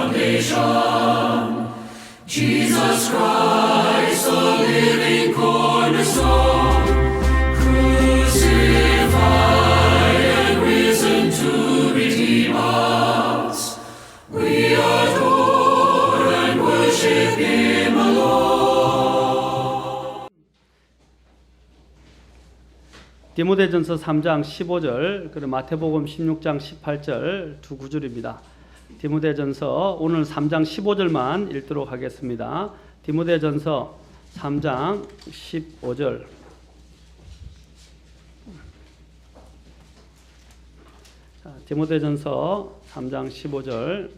foundation, Jesus Christ, the living cornerstone, crucified and risen to redeem us. We adore and worship Him alone. 디모데전서 3장 15절 그리고 마태복음 16장 18절 두 구절입니다. 디모데전서 오늘 3장 15절만 읽도록 하겠습니다. 디모데전서 3장 15절. 디모데전서 3장 15절.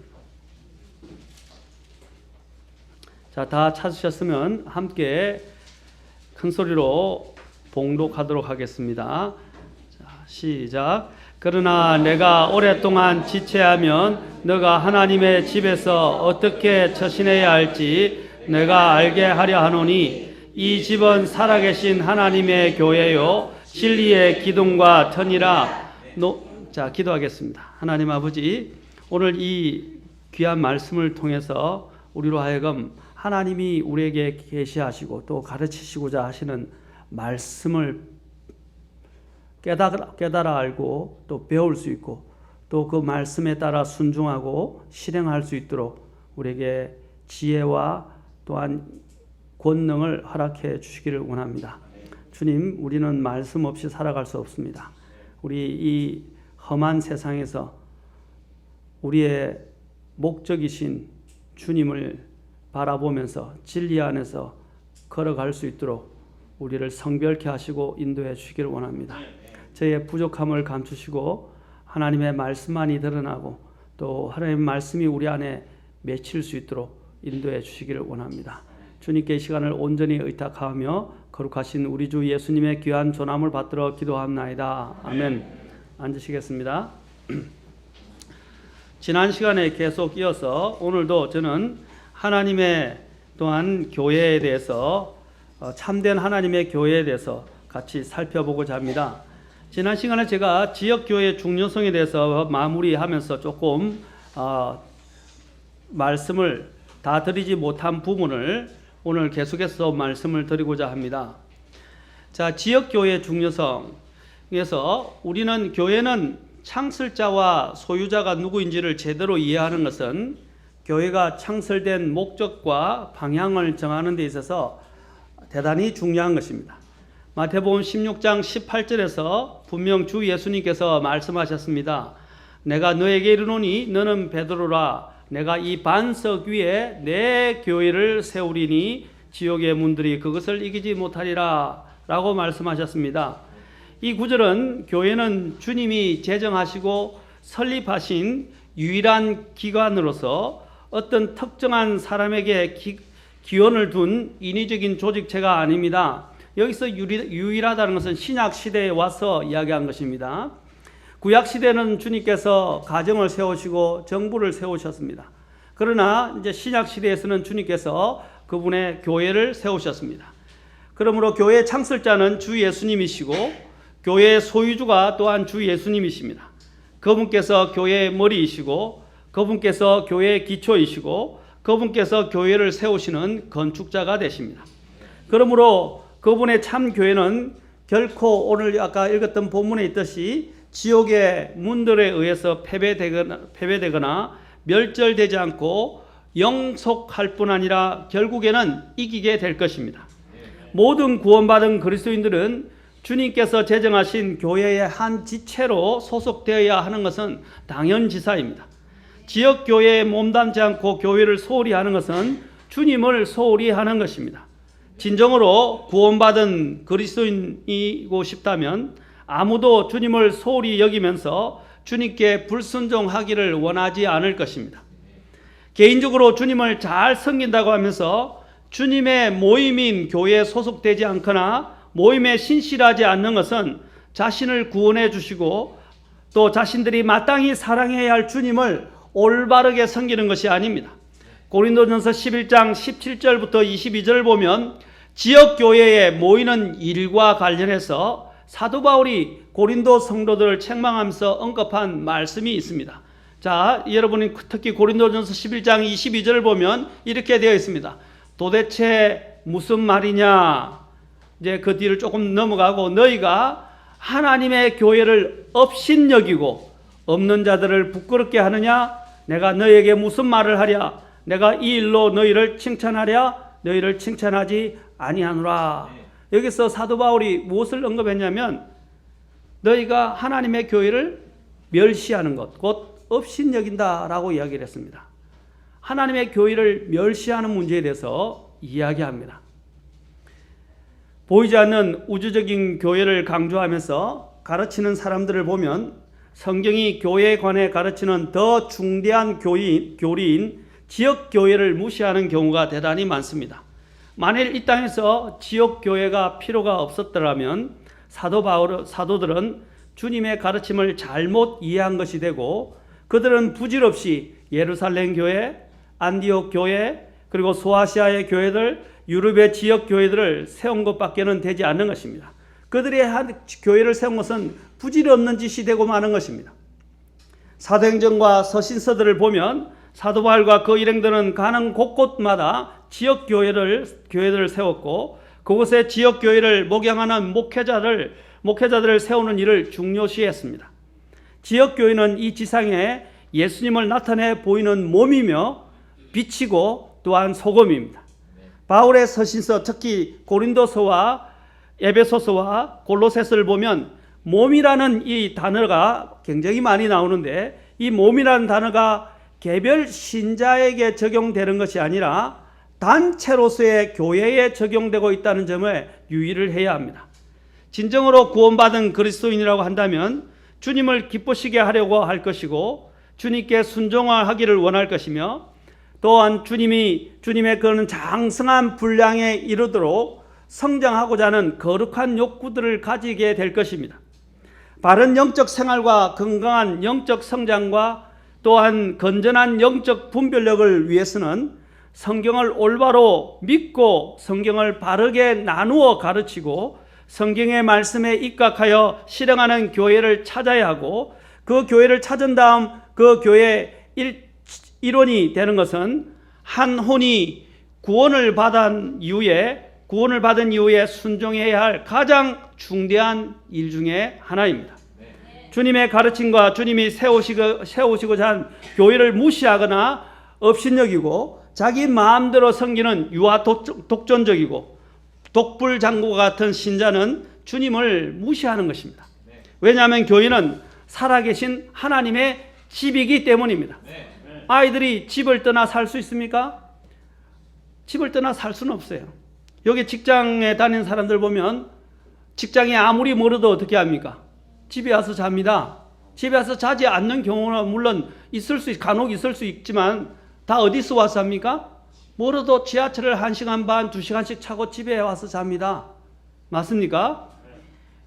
자, 다 찾으셨으면 함께 큰 소리로 봉독하도록 하겠습니다. 자, 시작. 그러나 내가 오랫동안 지체하면 너가 하나님의 집에서 어떻게 처신해야 할지 내가 알게 하려 하노니 이 집은 살아계신 하나님의 교회요 진리의 기둥과 터니라. 자, 기도하겠습니다. 하나님 아버지, 오늘 이 귀한 말씀을 통해서 우리로 하여금 하나님이 우리에게 계시하시고 또 가르치시고자 하시는 말씀을 깨달아 알고 또 배울 수 있고 또 그 말씀에 따라 순종하고 실행할 수 있도록 우리에게 지혜와 또한 권능을 허락해 주시기를 원합니다. 주님, 우리는 말씀 없이 살아갈 수 없습니다. 우리 이 험한 세상에서 우리의 목적이신 주님을 바라보면서 진리 안에서 걸어갈 수 있도록 우리를 성별케 하시고 인도해 주시기를 원합니다. 저의 부족함을 감추시고 하나님의 말씀만이 드러나고 또 하나님의 말씀이 우리 안에 맺힐 수 있도록 인도해 주시기를 원합니다. 주님께 이 시간을 온전히 의탁하며 거룩하신 우리 주 예수님의 귀한 존함을 받들어 기도합나이다. 아멘. 앉으시겠습니다. 지난 시간에 계속 이어서 오늘도 저는 하나님의 또한 교회에 대해서 참된 하나님의 교회에 대해서 같이 살펴보고자 합니다. 지난 시간에 제가 지역교회의 중요성에 대해서 마무리하면서 조금 말씀을 다 드리지 못한 부분을 오늘 계속해서 말씀을 드리고자 합니다. 자, 지역교회의 중요성에서 우리는 교회는 창설자와 소유자가 누구인지를 제대로 이해하는 것은 교회가 창설된 목적과 방향을 정하는 데 있어서 대단히 중요한 것입니다. 마태복음 16장 18절에서 분명 주 예수님께서 말씀하셨습니다. 내가 너에게 이르노니 너는 베드로라. 내가 이 반석 위에 내 교회를 세우리니 지옥의 문들이 그것을 이기지 못하리라 라고 말씀하셨습니다. 이 구절은 교회는 주님이 제정하시고 설립하신 유일한 기관으로서 어떤 특정한 사람에게 기원을 둔 인위적인 조직체가 아닙니다. 여기서 유일하다는 것은 신약 시대에 와서 이야기한 것입니다. 구약 시대는 주님께서 가정을 세우시고 정부를 세우셨습니다. 그러나 이제 신약 시대에서는 주님께서 그분의 교회를 세우셨습니다. 그러므로 교회의 창설자는 주 예수님이시고 교회의 소유주가 또한 주 예수님이십니다. 그분께서 교회의 머리이시고 그분께서 교회의 기초이시고 그분께서 교회를 세우시는 건축자가 되십니다. 그러므로 그분의 참 교회는 결코 오늘 아까 읽었던 본문에 있듯이 지옥의 문들에 의해서 패배되거나 멸절되지 않고 영속할 뿐 아니라 결국에는 이기게 될 것입니다. 모든 구원받은 그리스도인들은 주님께서 제정하신 교회의 한 지체로 소속되어야 하는 것은 당연지사입니다. 지역교회에 몸담지 않고 교회를 소홀히 하는 것은 주님을 소홀히 하는 것입니다. 진정으로 구원받은 그리스도인이고 싶다면 아무도 주님을 소홀히 여기면서 주님께 불순종하기를 원하지 않을 것입니다. 개인적으로 주님을 잘 섬긴다고 하면서 주님의 모임인 교회에 소속되지 않거나 모임에 신실하지 않는 것은 자신을 구원해 주시고 또 자신들이 마땅히 사랑해야 할 주님을 올바르게 섬기는 것이 아닙니다. 고린도전서 11장 17절부터 22절 보면 지역교회에 모이는 일과 관련해서 사도 바울이 고린도 성도들을 책망하면서 언급한 말씀이 있습니다. 자, 여러분이 특히 고린도전서 11장 22절을 보면 이렇게 되어 있습니다. 도대체 무슨 말이냐? 이제 그 뒤를 조금 넘어가고 너희가 하나님의 교회를 업신여기고 없는 자들을 부끄럽게 하느냐? 내가 너희에게 무슨 말을 하랴? 내가 이 일로 너희를 칭찬하랴? 너희를 칭찬하지 아니하노라. 여기서 사도 바울이 무엇을 언급했냐면 너희가 하나님의 교회를 멸시하는 것, 곧 업신여긴다라고 이야기를 했습니다. 하나님의 교회를 멸시하는 문제에 대해서 이야기합니다. 보이지 않는 우주적인 교회를 강조하면서 가르치는 사람들을 보면 성경이 교회에 관해 가르치는 더 중대한 교리인 지역교회를 무시하는 경우가 대단히 많습니다. 만일 이 땅에서 지역교회가 필요가 없었더라면 사도들은 주님의 가르침을 잘못 이해한 것이 되고 그들은 부질없이 예루살렘 교회, 안디옥 교회, 그리고 소아시아의 교회들, 유럽의 지역 교회들을 세운 것밖에는 되지 않는 것입니다. 그들이 한 교회를 세운 것은 부질없는 짓이 되고 마는 것입니다. 사도행전과 서신서들을 보면 사도 바울과 그 일행들은 가는 곳곳마다 지역 교회들을 세웠고 그곳에 지역 교회를 목양하는 목회자들을 세우는 일을 중요시했습니다. 지역 교회는 이 지상에 예수님을 나타내 보이는 몸이며 빛이고 또한 소금입니다. 바울의 서신서 특히 고린도서와 에베소서와 골로새서를 보면 몸이라는 이 단어가 굉장히 많이 나오는데 이 몸이라는 단어가 개별 신자에게 적용되는 것이 아니라 단체로서의 교회에 적용되고 있다는 점에 유의를 해야 합니다. 진정으로 구원받은 그리스도인이라고 한다면 주님을 기쁘시게 하려고 할 것이고 주님께 순종하기를 원할 것이며 또한 주님의 그런 장성한 분량에 이르도록 성장하고자 하는 거룩한 욕구들을 가지게 될 것입니다. 바른 영적 생활과 건강한 영적 성장과 또한 건전한 영적 분별력을 위해서는 성경을 올바로 믿고 성경을 바르게 나누어 가르치고 성경의 말씀에 입각하여 실행하는 교회를 찾아야 하고 그 교회를 찾은 다음 그 교회의 일원이 되는 것은 한 혼이 구원을 받은 이후에 순종해야 할 가장 중대한 일 중에 하나입니다. 주님의 가르침과 주님이 세우시고자 한 교회를 무시하거나 업신여기고 자기 마음대로 섬기는 유아 독존적이고 독불장구와 같은 신자는 주님을 무시하는 것입니다. 왜냐하면 교회는 살아계신 하나님의 집이기 때문입니다. 아이들이 집을 떠나 살 수 있습니까? 집을 떠나 살 수는 없어요. 여기 직장에 다니는 사람들 보면 직장이 아무리 멀어도 어떻게 합니까? 집에 와서 잡니다. 집에 와서 자지 않는 경우는 물론 간혹 있을 수 있지만 다 어디서 와서 합니까? 멀어도 지하철을 1시간 반, 2시간씩 타고 집에 와서 잡니다. 맞습니까?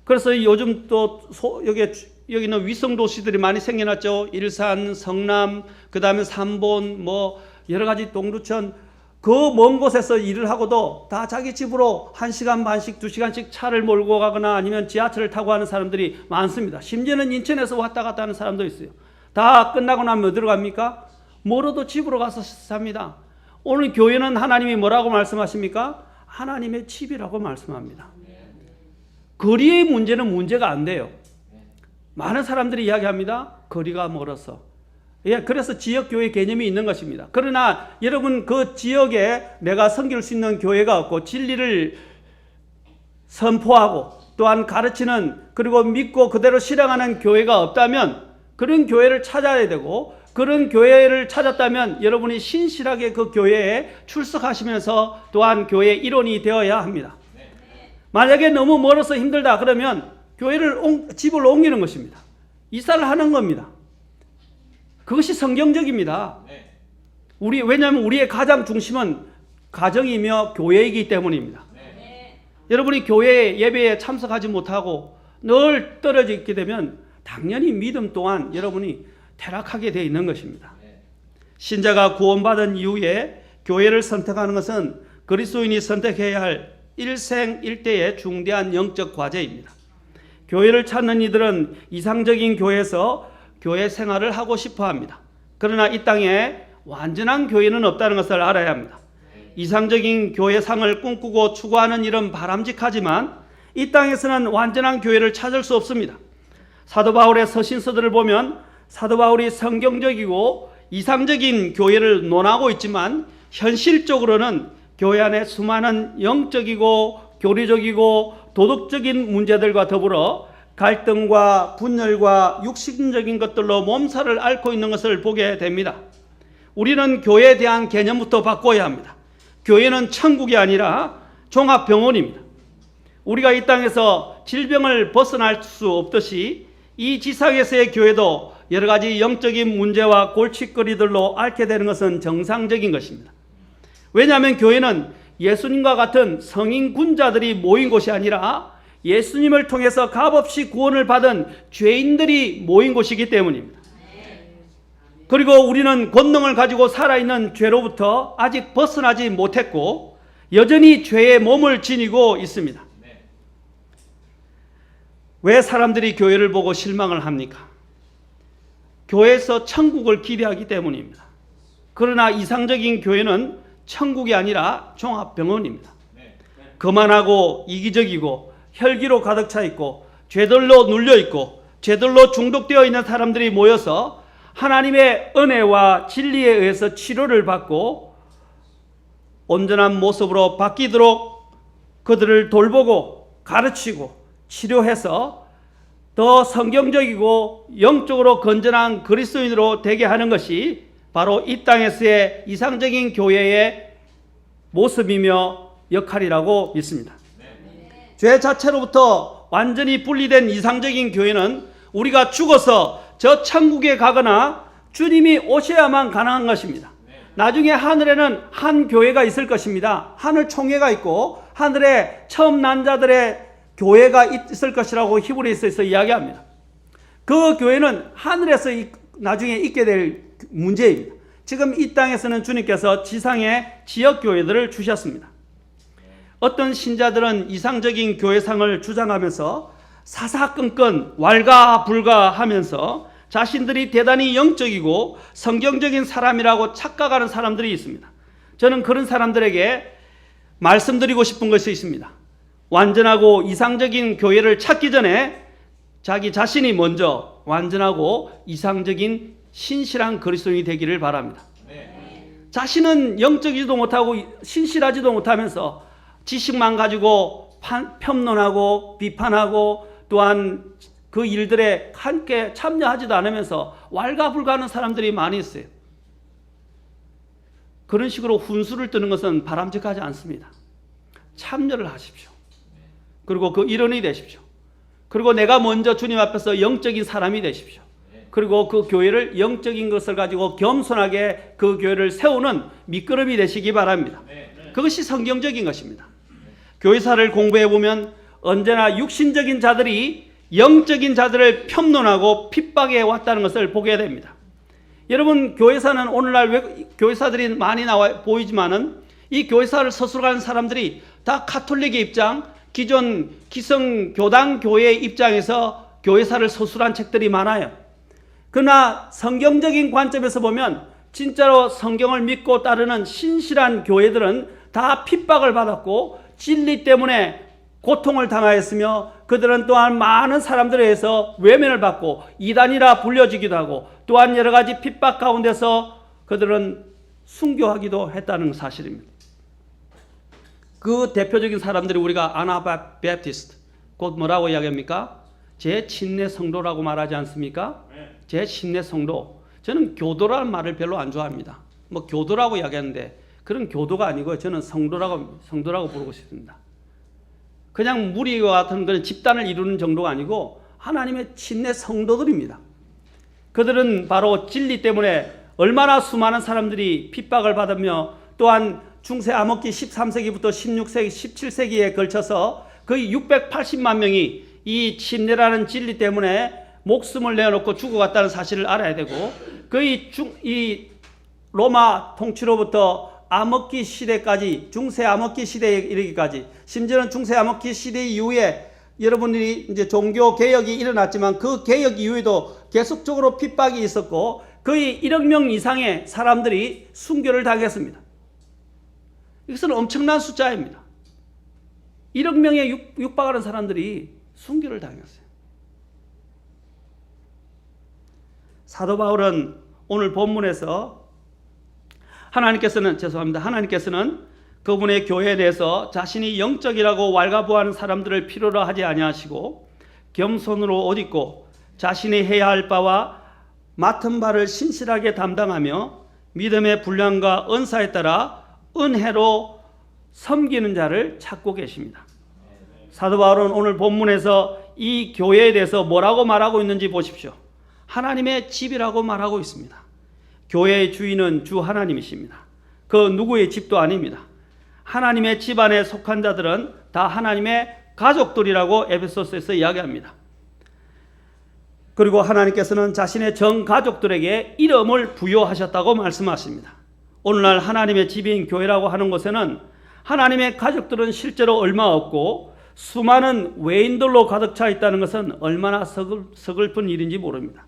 그래서 요즘 또 여기는 위성 도시들이 많이 생겨났죠. 일산, 성남, 그 다음에 삼본, 여러 가지 동두천, 그 먼 곳에서 일을 하고도 다 자기 집으로 1시간 반씩, 2시간씩 차를 몰고 가거나 아니면 지하철을 타고 하는 사람들이 많습니다. 심지어는 인천에서 왔다 갔다 하는 사람도 있어요. 다 끝나고 나면 어디로 갑니까? 멀어도 집으로 가서 삽니다. 오늘 교회는 하나님이 뭐라고 말씀하십니까? 하나님의 집이라고 말씀합니다. 거리의 문제는 문제가 안 돼요. 많은 사람들이 이야기합니다. 거리가 멀어서. 그래서 지역교회 개념이 있는 것입니다. 그러나 여러분 그 지역에 내가 섬길 수 있는 교회가 없고 진리를 선포하고 또한 가르치는 그리고 믿고 그대로 실행하는 교회가 없다면 그런 교회를 찾아야 되고 그런 교회를 찾았다면 여러분이 신실하게 그 교회에 출석하시면서 또한 교회의 일원이 되어야 합니다. 만약에 너무 멀어서 힘들다 그러면 집을 옮기는 것입니다. 이사를 하는 겁니다. 그것이 성경적입니다. 왜냐하면 우리의 가장 중심은 가정이며 교회이기 때문입니다. 여러분이 교회 예배에 참석하지 못하고 늘 떨어져 있게 되면 당연히 믿음 또한 여러분이 퇴락하게 되어 있는 것입니다. 신자가 구원받은 이후에 교회를 선택하는 것은 그리스도인이 선택해야 할 일생일대의 중대한 영적 과제입니다. 교회를 찾는 이들은 이상적인 교회에서 교회 생활을 하고 싶어 합니다. 그러나 이 땅에 완전한 교회는 없다는 것을 알아야 합니다. 이상적인 교회상을 꿈꾸고 추구하는 일은 바람직하지만 이 땅에서는 완전한 교회를 찾을 수 없습니다. 사도 바울의 서신서들을 보면 사도 바울이 성경적이고 이상적인 교회를 논하고 있지만 현실적으로는 교회 안에 수많은 영적이고 교리적이고 도덕적인 문제들과 더불어 갈등과 분열과 육신적인 것들로 몸살을 앓고 있는 것을 보게 됩니다. 우리는 교회에 대한 개념부터 바꿔야 합니다. 교회는 천국이 아니라 종합병원입니다. 우리가 이 땅에서 질병을 벗어날 수 없듯이 이 지상에서의 교회도 여러 가지 영적인 문제와 골칫거리들로 앓게 되는 것은 정상적인 것입니다. 왜냐하면 교회는 예수님과 같은 성인 군자들이 모인 곳이 아니라 예수님을 통해서 값없이 구원을 받은 죄인들이 모인 곳이기 때문입니다. 그리고 우리는 권능을 가지고 살아있는 죄로부터 아직 벗어나지 못했고 여전히 죄의 몸을 지니고 있습니다. 왜 사람들이 교회를 보고 실망을 합니까? 교회에서 천국을 기대하기 때문입니다. 그러나 이상적인 교회는 천국이 아니라 종합병원입니다. 거만하고 이기적이고 혈기로 가득 차 있고 죄들로 눌려 있고 죄들로 중독되어 있는 사람들이 모여서 하나님의 은혜와 진리에 의해서 치료를 받고 온전한 모습으로 바뀌도록 그들을 돌보고 가르치고 치료해서 더 성경적이고 영적으로 건전한 그리스도인으로 되게 하는 것이 바로 이 땅에서의 이상적인 교회의 모습이며 역할이라고 믿습니다. 죄 자체로부터 완전히 분리된 이상적인 교회는 우리가 죽어서 저 천국에 가거나 주님이 오셔야만 가능한 것입니다. 나중에 하늘에는 한 교회가 있을 것입니다. 하늘 총회가 있고 하늘에 처음 난 자들의 교회가 있을 것이라고 히브리서에서 이야기합니다. 그 교회는 하늘에서 나중에 있게 될 문제입니다. 지금 이 땅에서는 주님께서 지상의 지역교회들을 주셨습니다. 어떤 신자들은 이상적인 교회상을 주장하면서 사사건건 왈가불가하면서 자신들이 대단히 영적이고 성경적인 사람이라고 착각하는 사람들이 있습니다. 저는 그런 사람들에게 말씀드리고 싶은 것이 있습니다. 완전하고 이상적인 교회를 찾기 전에 자기 자신이 먼저 완전하고 이상적인 신실한 그리스도인이 되기를 바랍니다. 자신은 영적이지도 못하고 신실하지도 못하면서 지식만 가지고 편론하고 비판하고 또한 그 일들에 함께 참여하지도 않으면서 왈가불가하는 사람들이 많이 있어요. 그런 식으로 훈수를 뜨는 것은 바람직하지 않습니다. 참여를 하십시오. 그리고 그 일원이 되십시오. 그리고 내가 먼저 주님 앞에서 영적인 사람이 되십시오. 그리고 그 교회를 영적인 것을 가지고 겸손하게 그 교회를 세우는 밑거름이 되시기 바랍니다. 그것이 성경적인 것입니다. 교회사를 공부해 보면 언제나 육신적인 자들이 영적인 자들을 편론하고 핍박해 왔다는 것을 보게 됩니다. 여러분, 교회사는 오늘날 교회사들이 많이 나와 보이지만은 이 교회사를 서술하는 사람들이 다 가톨릭의 입장, 기존 기성 교당 교회의 입장에서 교회사를 서술한 책들이 많아요. 그러나 성경적인 관점에서 보면 진짜로 성경을 믿고 따르는 신실한 교회들은 다 핍박을 받았고 진리 때문에 고통을 당하였으며 그들은 또한 많은 사람들에 의해서 외면을 받고 이단이라 불려지기도 하고 또한 여러 가지 핍박 가운데서 그들은 순교하기도 했다는 사실입니다. 그 대표적인 사람들이 우리가 아나바프티스트, 곧 뭐라고 이야기합니까? 제 친내 성도라고 말하지 않습니까? 제 친내 성도. 저는 교도라는 말을 별로 안 좋아합니다. 뭐 교도라고 이야기하는데 그런 교도가 아니고요. 저는 성도라고 부르고 싶습니다. 그냥 무리와 같은 그런 집단을 이루는 정도가 아니고 하나님의 친내 성도들입니다. 그들은 바로 진리 때문에 얼마나 수많은 사람들이 핍박을 받으며 또한 중세 암흑기 13세기부터 16세기, 17세기에 걸쳐서 거의 680만 명이 이 침례라는 진리 때문에 목숨을 내어놓고 죽어갔다는 사실을 알아야 되고 거의 이 로마 통치로부터 암흑기 시대까지 중세 암흑기 시대에 이르기까지 심지어는 중세 암흑기 시대 이후에 여러분들이 이제 종교 개혁이 일어났지만 그 개혁 이후에도 계속적으로 핍박이 있었고 거의 1억 명 이상의 사람들이 순교를 당했습니다. 이것은 엄청난 숫자입니다. 1억 명에 육박하는 사람들이 순교를 당했어요. 사도 바울은 오늘 본문에서 하나님께서는 그분의 교회에 대해서 자신이 영적이라고 왈가부하는 사람들을 필요로 하지 아니하시고 겸손으로 옷 입고 자신이 해야 할 바와 맡은 바를 신실하게 담당하며 믿음의 분량과 은사에 따라 은혜로 섬기는 자를 찾고 계십니다. 사도 바울은 오늘 본문에서 이 교회에 대해서 뭐라고 말하고 있는지 보십시오. 하나님의 집이라고 말하고 있습니다. 교회의 주인은 주 하나님이십니다. 그 누구의 집도 아닙니다. 하나님의 집 안에 속한 자들은 다 하나님의 가족들이라고 에베소서에서 이야기합니다. 그리고 하나님께서는 자신의 전 가족들에게 이름을 부여하셨다고 말씀하십니다. 오늘날 하나님의 집인 교회라고 하는 곳에는 하나님의 가족들은 실제로 얼마 없고 수많은 외인들로 가득 차 있다는 것은 얼마나 서글픈 일인지 모릅니다.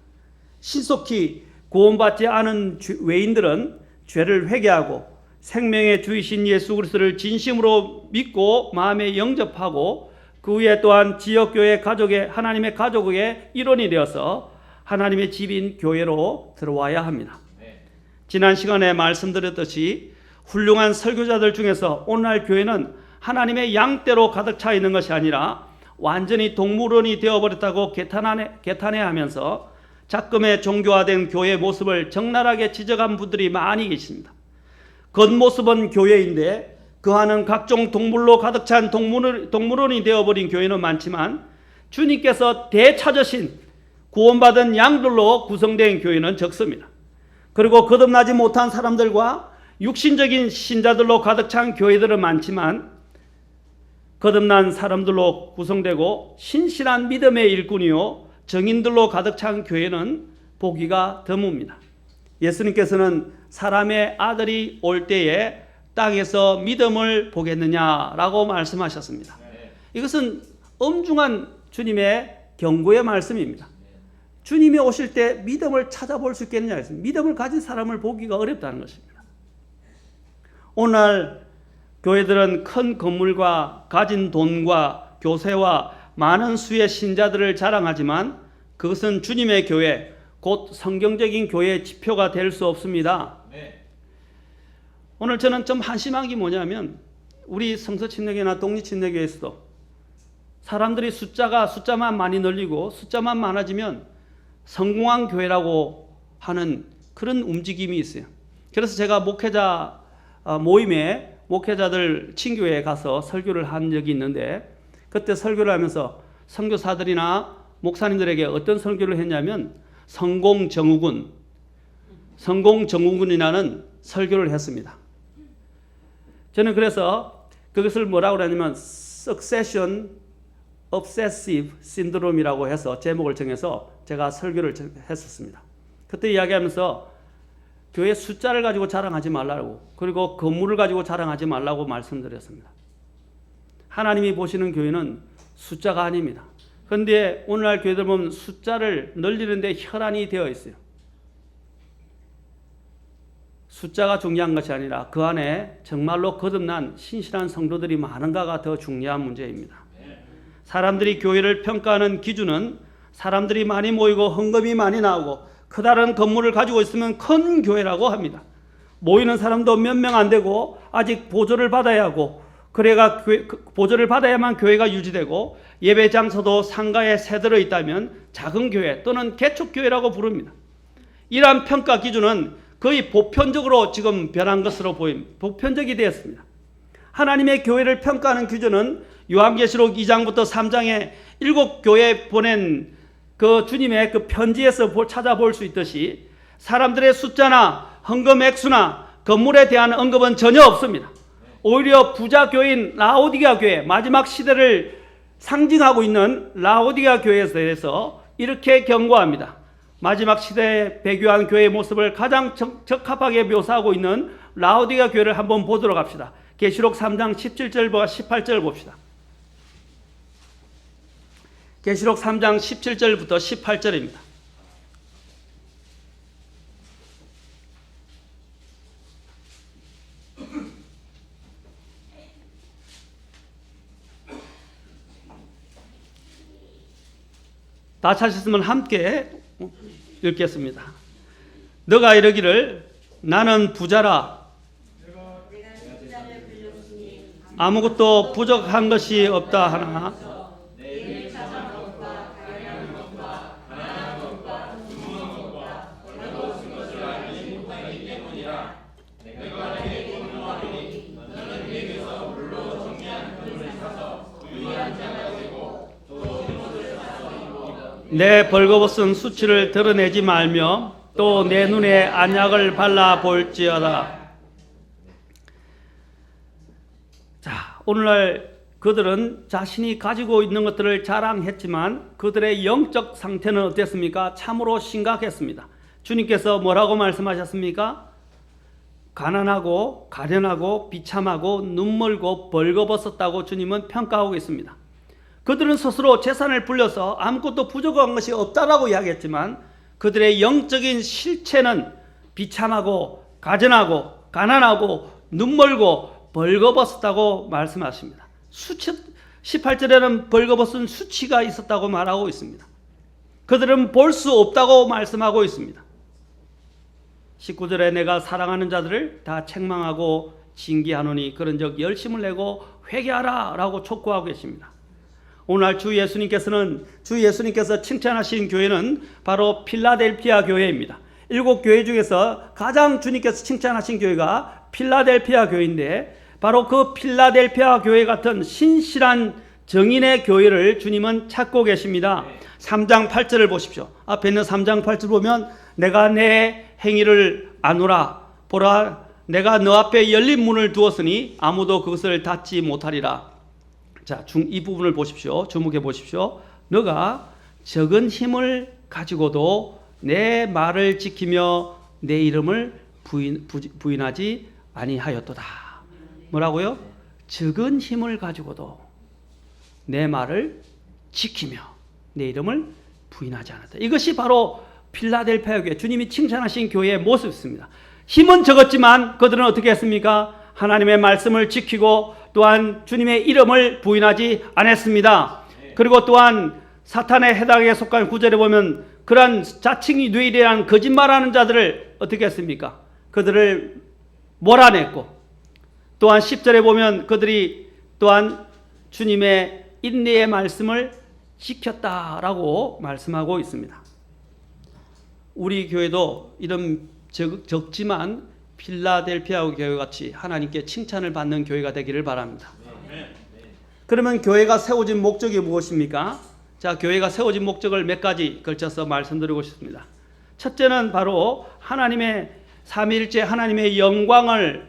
신속히 구원받지 않은 외인들은 죄를 회개하고 생명의 주이신 예수 그리스도를 진심으로 믿고 마음에 영접하고 그 후에 또한 지역교회 가족의 하나님의 가족의 일원이 되어서 하나님의 집인 교회로 들어와야 합니다. 지난 시간에 말씀드렸듯이 훌륭한 설교자들 중에서 오늘날 교회는 하나님의 양떼로 가득 차 있는 것이 아니라 완전히 동물원이 되어버렸다고 개탄해하면서 작금의 종교화된 교회의 모습을 적나라하게 지적한 분들이 많이 계십니다. 겉모습은 교회인데 그 안은 각종 동물로 가득 찬 동물원이 되어버린 교회는 많지만 주님께서 대찾으신 구원받은 양들로 구성된 교회는 적습니다. 그리고 거듭나지 못한 사람들과 육신적인 신자들로 가득 찬 교회들은 많지만 거듭난 사람들로 구성되고 신실한 믿음의 일꾼이요 정인들로 가득 찬 교회는 보기가 드뭅니다. 예수님께서는 사람의 아들이 올 때에 땅에서 믿음을 보겠느냐라고 말씀하셨습니다. 이것은 엄중한 주님의 경고의 말씀입니다. 주님이 오실 때 믿음을 찾아볼 수 있겠느냐 했습니다. 믿음을 가진 사람을 보기가 어렵다는 것입니다. 오늘 교회들은 큰 건물과 가진 돈과 교세와 많은 수의 신자들을 자랑하지만 그것은 주님의 교회, 곧 성경적인 교회의 지표가 될 수 없습니다. 오늘 저는 좀 한심한 게 뭐냐면 우리 성서침례교회나 독립침례교회에서도 사람들이 숫자만 많이 늘리고 숫자만 많아지면 성공한 교회라고 하는 그런 움직임이 있어요. 그래서 제가 목회자 모임에 목회자들 친교회에 가서 설교를 한 적이 있는데 그때 설교를 하면서 선교사들이나 목사님들에게 어떤 설교를 했냐면 성공정우군이라는 설교를 했습니다. 저는 그래서 그것을 뭐라고 그러냐면 Succession Obsessive Syndrome이라고 해서 제목을 정해서 제가 설교를 했었습니다. 그때 이야기하면서 교회 숫자를 가지고 자랑하지 말라고 그리고 건물을 가지고 자랑하지 말라고 말씀드렸습니다. 하나님이 보시는 교회는 숫자가 아닙니다. 그런데 오늘날 교회들 보면 숫자를 늘리는 데 혈안이 되어 있어요. 숫자가 중요한 것이 아니라 그 안에 정말로 거듭난 신실한 성도들이 많은가가 더 중요한 문제입니다. 사람들이 교회를 평가하는 기준은 사람들이 많이 모이고 헌금이 많이 나오고 커다란 건물을 가지고 있으면 큰 교회라고 합니다. 모이는 사람도 몇 명 안 되고 아직 보조를 받아야 하고 보조를 받아야만 교회가 유지되고 예배 장소도 상가에 새들어 있다면 작은 교회 또는 개척교회라고 부릅니다. 이러한 평가 기준은 거의 보편적으로 지금 변한 것으로 보입니다. 보편적이 되었습니다. 하나님의 교회를 평가하는 기준은 요한계시록 2장부터 3장에 7교회에 보낸 그 주님의 그 편지에서 찾아볼 수 있듯이 사람들의 숫자나 헌금 액수나 건물에 대한 언급은 전혀 없습니다. 오히려 부자 교회인 라오디게아 교회, 마지막 시대를 상징하고 있는 라오디게아 교회에 대해서 이렇게 경고합니다. 마지막 시대에 배교한 교회의 모습을 가장 적합하게 묘사하고 있는 라오디게아 교회를 한번 보도록 합시다. 계시록 3장 17절과 18절 봅시다. 계시록 3장 17절부터 18절입니다. 다 찾으셨으면 함께 읽겠습니다. 너가 이르기를 나는 부자라 아무것도 부족한 것이 없다 하나 내 벌거벗은 수치를 드러내지 말며 또 내 눈에 안약을 발라 볼지어다. 자, 오늘날 그들은 자신이 가지고 있는 것들을 자랑했지만 그들의 영적 상태는 어땠습니까? 참으로 심각했습니다. 주님께서 뭐라고 말씀하셨습니까? 가난하고 가련하고 비참하고 눈멀고 벌거벗었다고 주님은 평가하고 있습니다. 그들은 스스로 재산을 불려서 아무것도 부족한 것이 없다라고 이야기했지만 그들의 영적인 실체는 비참하고 가련하고 가난하고 눈멀고 벌거벗었다고 말씀하십니다. 18절에는 벌거벗은 수치가 있었다고 말하고 있습니다. 그들은 볼 수 없다고 말씀하고 있습니다. 19절에 내가 사랑하는 자들을 다 책망하고 징계하노니 그런즉 열심을 내고 회개하라 라고 촉구하고 계십니다. 오늘 주 예수님께서 칭찬하신 교회는 바로 필라델피아 교회입니다. 7교회 중에서 가장 주님께서 칭찬하신 교회가 필라델피아 교회인데 바로 그 필라델피아 교회 같은 신실한 정인의 교회를 주님은 찾고 계십니다. 3장 8절을 보십시오. 앞에 있는 3장 8절 보면 내가 내 행위를 아노라 보라 내가 너 앞에 열린 문을 두었으니 아무도 그것을 닫지 못하리라. 자, 이 부분을 보십시오. 주목해 보십시오. 너가 적은 힘을 가지고도 내 말을 지키며 내 이름을 부인하지 아니하였도다. 뭐라고요? 적은 힘을 가지고도 내 말을 지키며 내 이름을 부인하지 않았다. 이것이 바로 필라델피아 교회, 주님이 칭찬하신 교회의 모습입니다. 힘은 적었지만 그들은 어떻게 했습니까? 하나님의 말씀을 지키고 또한 주님의 이름을 부인하지 않았습니다. 그리고 또한 사탄의 해당에 속한 구절에 보면 그러한 자칭이 뇌리한 거짓말하는 자들을 어떻게 했습니까? 그들을 몰아냈고 또한 10절에 보면 그들이 또한 주님의 인내의 말씀을 지켰다라고 말씀하고 있습니다. 우리 교회도 이런 적지만 필라델피아 교회 같이 하나님께 칭찬을 받는 교회가 되기를 바랍니다. 그러면 교회가 세워진 목적이 무엇입니까? 자, 교회가 세워진 목적을 몇 가지 걸쳐서 말씀드리고 싶습니다. 첫째는 바로 하나님의 삼위일체 하나님의 영광을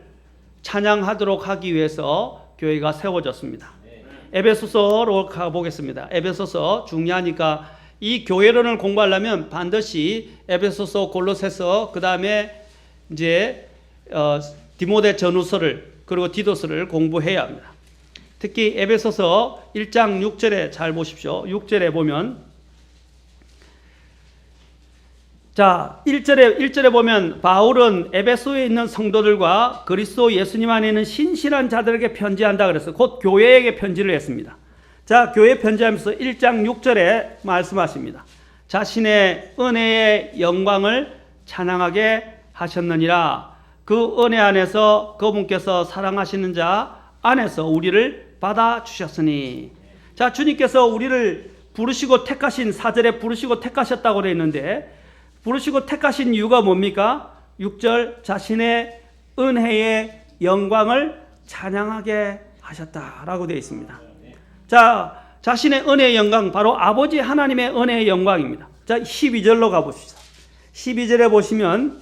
찬양하도록 하기 위해서 교회가 세워졌습니다. 에베소서로 가보겠습니다. 에베소서 중요하니까 이 교회론을 공부하려면 반드시 에베소서, 골로새서, 그 다음에 이제 디모데 전후서를 그리고 디도서를 공부해야 합니다. 특히 에베소서 1장 6절에 잘 보십시오. 6절에 보면 자 1절에 보면 바울은 에베소에 있는 성도들과 그리스도 예수님 안에 있는 신실한 자들에게 편지한다 그래서 곧 교회에게 편지를 했습니다. 자, 교회 편지하면서 1장 6절에 말씀하십니다. 자신의 은혜의 영광을 찬양하게 하셨느니라. 그 은혜 안에서 그분께서 사랑하시는 자 안에서 우리를 받아주셨으니. 자, 주님께서 우리를 부르시고 택하신 4절에 부르시고 택하셨다고 되어 있는데 부르시고 택하신 이유가 뭡니까? 6절 자신의 은혜의 영광을 찬양하게 하셨다라고 되어 있습니다. 자, 자신의 은혜의 영광 바로 아버지 하나님의 은혜의 영광입니다. 자, 12절로 가봅시다. 12절에 보시면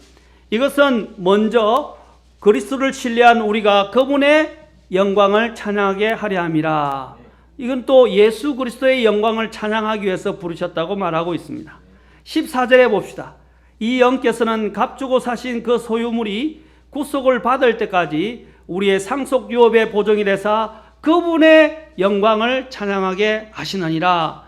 이것은 먼저 그리스도를 신뢰한 우리가 그분의 영광을 찬양하게 하려 함이라. 이건 또 예수 그리스도의 영광을 찬양하기 위해서 부르셨다고 말하고 있습니다. 14절에 봅시다. 이 영께서는 값주고 사신 그 소유물이 구속을 받을 때까지 우리의 상속 유업의 보증이 되사 그분의 영광을 찬양하게 하시느니라.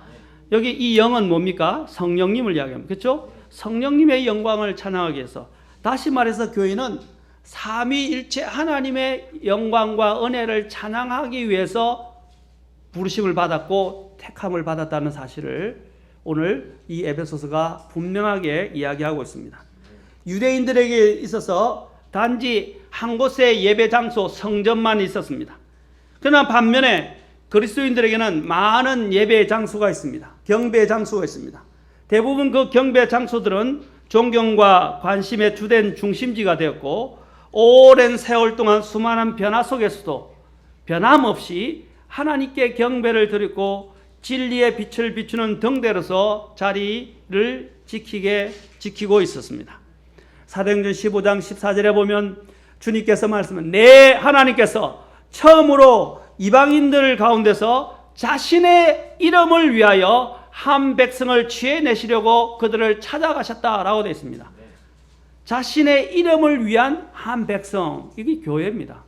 여기 이 영은 뭡니까? 성령님을 이야기합니다. 그렇죠? 성령님의 영광을 찬양하기 위해서, 다시 말해서 교회는 삼위일체 하나님의 영광과 은혜를 찬양하기 위해서 부르심을 받았고 택함을 받았다는 사실을 오늘 이 에베소서가 분명하게 이야기하고 있습니다. 유대인들에게 있어서 단지 한 곳의 예배 장소 성전만 있었습니다. 그러나 반면에 그리스도인들에게는 많은 예배 장소가 있습니다. 경배 장소가 있습니다. 대부분 그 경배 장소들은 존경과 관심의 주된 중심지가 되었고, 오랜 세월 동안 수많은 변화 속에서도 변함없이 하나님께 경배를 드리고 진리의 빛을 비추는 등대로서 자리를 지키고 있었습니다. 사도행전 15장 14절에 보면 주님께서 말씀은 내 하나님께서 처음으로 이방인들 가운데서 자신의 이름을 위하여 한 백성을 취해내시려고 그들을 찾아가셨다라고 되어 있습니다. 자신의 이름을 위한 한 백성, 이게 교회입니다.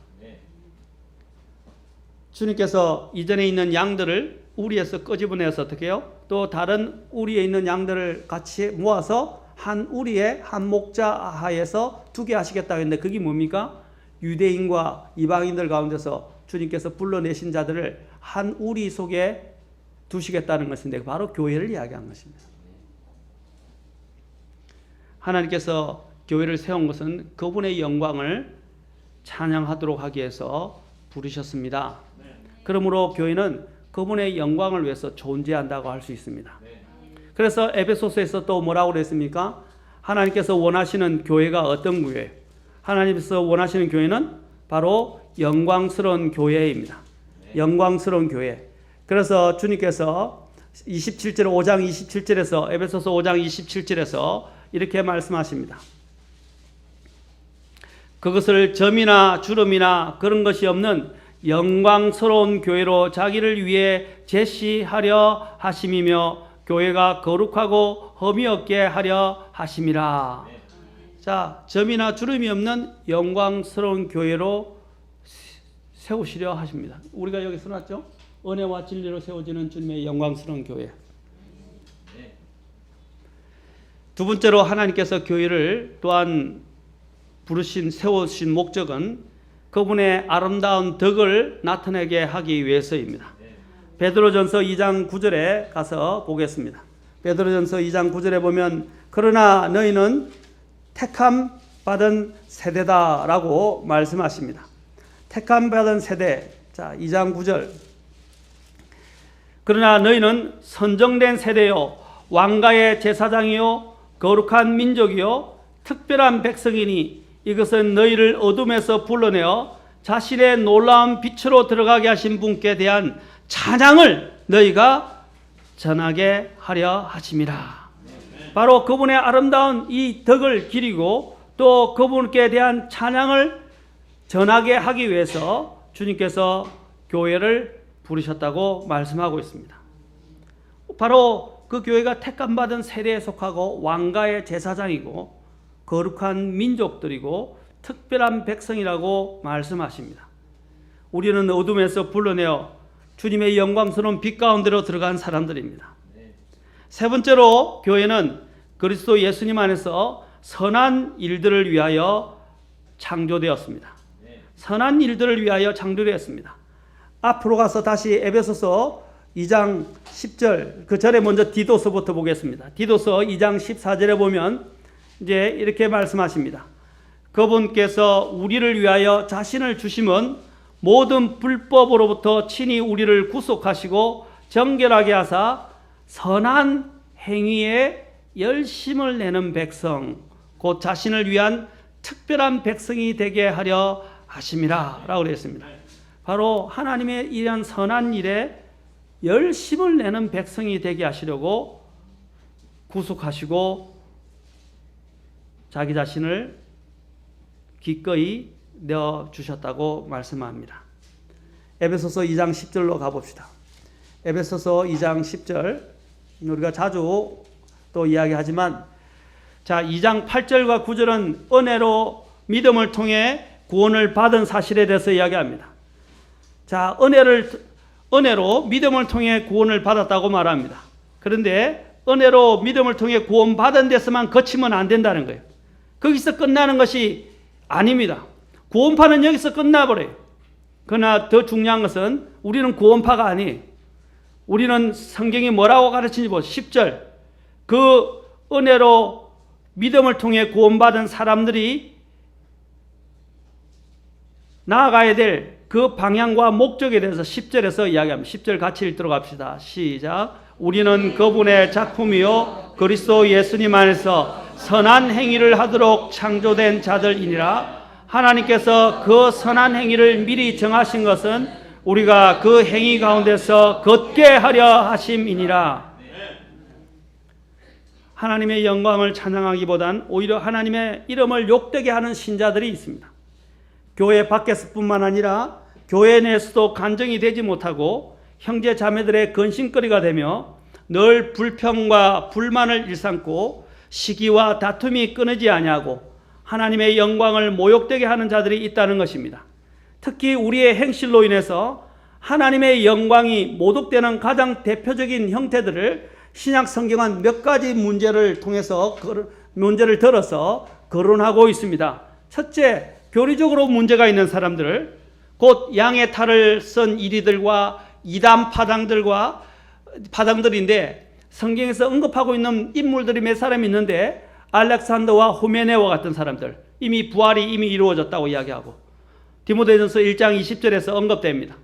주님께서 이전에 있는 양들을 우리에서 끄집어내서 어떻게 해요? 또 다른 우리에 있는 양들을 같이 모아서 한 우리의 한 목자 하에서 두게 하시겠다 했는데, 그게 뭡니까? 유대인과 이방인들 가운데서 주님께서 불러내신 자들을 한 우리 속에 두시겠다는 것인데, 바로 교회를 이야기한 것입니다. 하나님께서 교회를 세운 것은 그분의 영광을 찬양하도록 하기 위해서 부르셨습니다. 그러므로 교회는 그분의 영광을 위해서 존재한다고 할 수 있습니다. 그래서 에베소서에서 또 뭐라고 그랬습니까? 하나님께서 원하시는 교회가 어떤 교회예요? 하나님께서 원하시는 교회는 바로 영광스러운 교회입니다. 영광스러운 교회. 그래서 주님께서 27절 5장 27절에서 에베소서 5장 27절에서 이렇게 말씀하십니다. 그것을 점이나 주름이나 그런 것이 없는 영광스러운 교회로 자기를 위해 제시하려 하심이며 교회가 거룩하고 흠이 없게 하려 하심이라. 자, 점이나 주름이 없는 영광스러운 교회로 세우시려 하십니다. 우리가 여기 써놨죠? 은혜와 진리로 세워지는 주님의 영광스러운 교회. 두 번째로 하나님께서 교회를 또한 세우신 목적은 그분의 아름다운 덕을 나타내게 하기 위해서입니다. 베드로전서 2장 9절에 가서 보겠습니다. 베드로전서 2장 9절에 보면 그러나 너희는 택함 받은 세대다라고 말씀하십니다. 택함 받은 세대. 자, 2장 9절. 그러나 너희는 선정된 세대요 왕가의 제사장이요 거룩한 민족이요 특별한 백성이니 이것은 너희를 어둠에서 불러내어 자신의 놀라운 빛으로 들어가게 하신 분께 대한 찬양을 너희가 전하게 하려 하심이라. 바로 그분의 아름다운 이 덕을 기리고 또 그분께 대한 찬양을 전하게 하기 위해서 주님께서 교회를 부르셨다고 말씀하고 있습니다. 바로 그 교회가 택감받은 세대에 속하고 왕가의 제사장이고 거룩한 민족들이고 특별한 백성이라고 말씀하십니다. 우리는 어둠에서 불러내어 주님의 영광스러운 빛 가운데로 들어간 사람들입니다. 세 번째로 교회는 그리스도 예수님 안에서 선한 일들을 위하여 창조되었습니다. 선한 일들을 위하여 창조되었습니다. 앞으로 가서 다시 에베소서 2장 10절, 그 전에 먼저 디도서부터 보겠습니다. 디도서 2장 14절에 보면 이제 이렇게 말씀하십니다. 그분께서 우리를 위하여 자신을 주심은 모든 불법으로부터 친히 우리를 구속하시고 정결하게 하사 선한 행위에 열심을 내는 백성, 곧 자신을 위한 특별한 백성이 되게 하려 하심이라 라고 그랬습니다. 바로 하나님의 이런 선한 일에 열심을 내는 백성이 되게 하시려고 구속하시고 자기 자신을 기꺼이 내어주셨다고 말씀합니다. 에베소서 2장 10절로 가봅시다. 에베소서 2장 10절, 우리가 자주 또 이야기하지만, 자, 2장 8절과 9절은 은혜로 믿음을 통해 구원을 받은 사실에 대해서 이야기합니다. 자, 은혜로 믿음을 통해 구원을 받았다고 말합니다. 그런데 은혜로 믿음을 통해 구원받은 데서만 그치면 안 된다는 거예요. 거기서 끝나는 것이 아닙니다. 구원파는 여기서 끝나버려요. 그러나 더 중요한 것은 우리는 구원파가 아니에요. 우리는 성경이 뭐라고 가르치는지 보세요. 10절. 그 은혜로 믿음을 통해 구원받은 사람들이 나아가야 될 그 방향과 목적에 대해서 10절에서 이야기합니다. 10절 같이 읽도록 합시다. 시작. 우리는 그분의 작품이요 그리스도 예수님 안에서 선한 행위를 하도록 창조된 자들이니라. 하나님께서 그 선한 행위를 미리 정하신 것은 우리가 그 행위 가운데서 걷게 하려 하심이니라. 하나님의 영광을 찬양하기보단 오히려 하나님의 이름을 욕되게 하는 신자들이 있습니다. 교회 밖에서뿐만 아니라 교회 내에서도 간증이 되지 못하고 형제 자매들의 근심거리가 되며 늘 불평과 불만을 일삼고 시기와 다툼이 끊이지 아니하고 하나님의 영광을 모욕되게 하는 자들이 있다는 것입니다. 특히 우리의 행실로 인해서 하나님의 영광이 모독되는 가장 대표적인 형태들을 신약 성경은 몇 가지 문제를 통해서 문제를 들어서 거론하고 있습니다. 첫째, 교리적으로 문제가 있는 사람들, 곧 양의 탈을 쓴 이리들과 이단 파당들인데 성경에서 언급하고 있는 인물들이 몇 사람이 있는데 알렉산더와 후메네와 같은 사람들, 이미 부활이 이미 이루어졌다고 이야기하고 디모데전서 1장 20절에서 언급됩니다.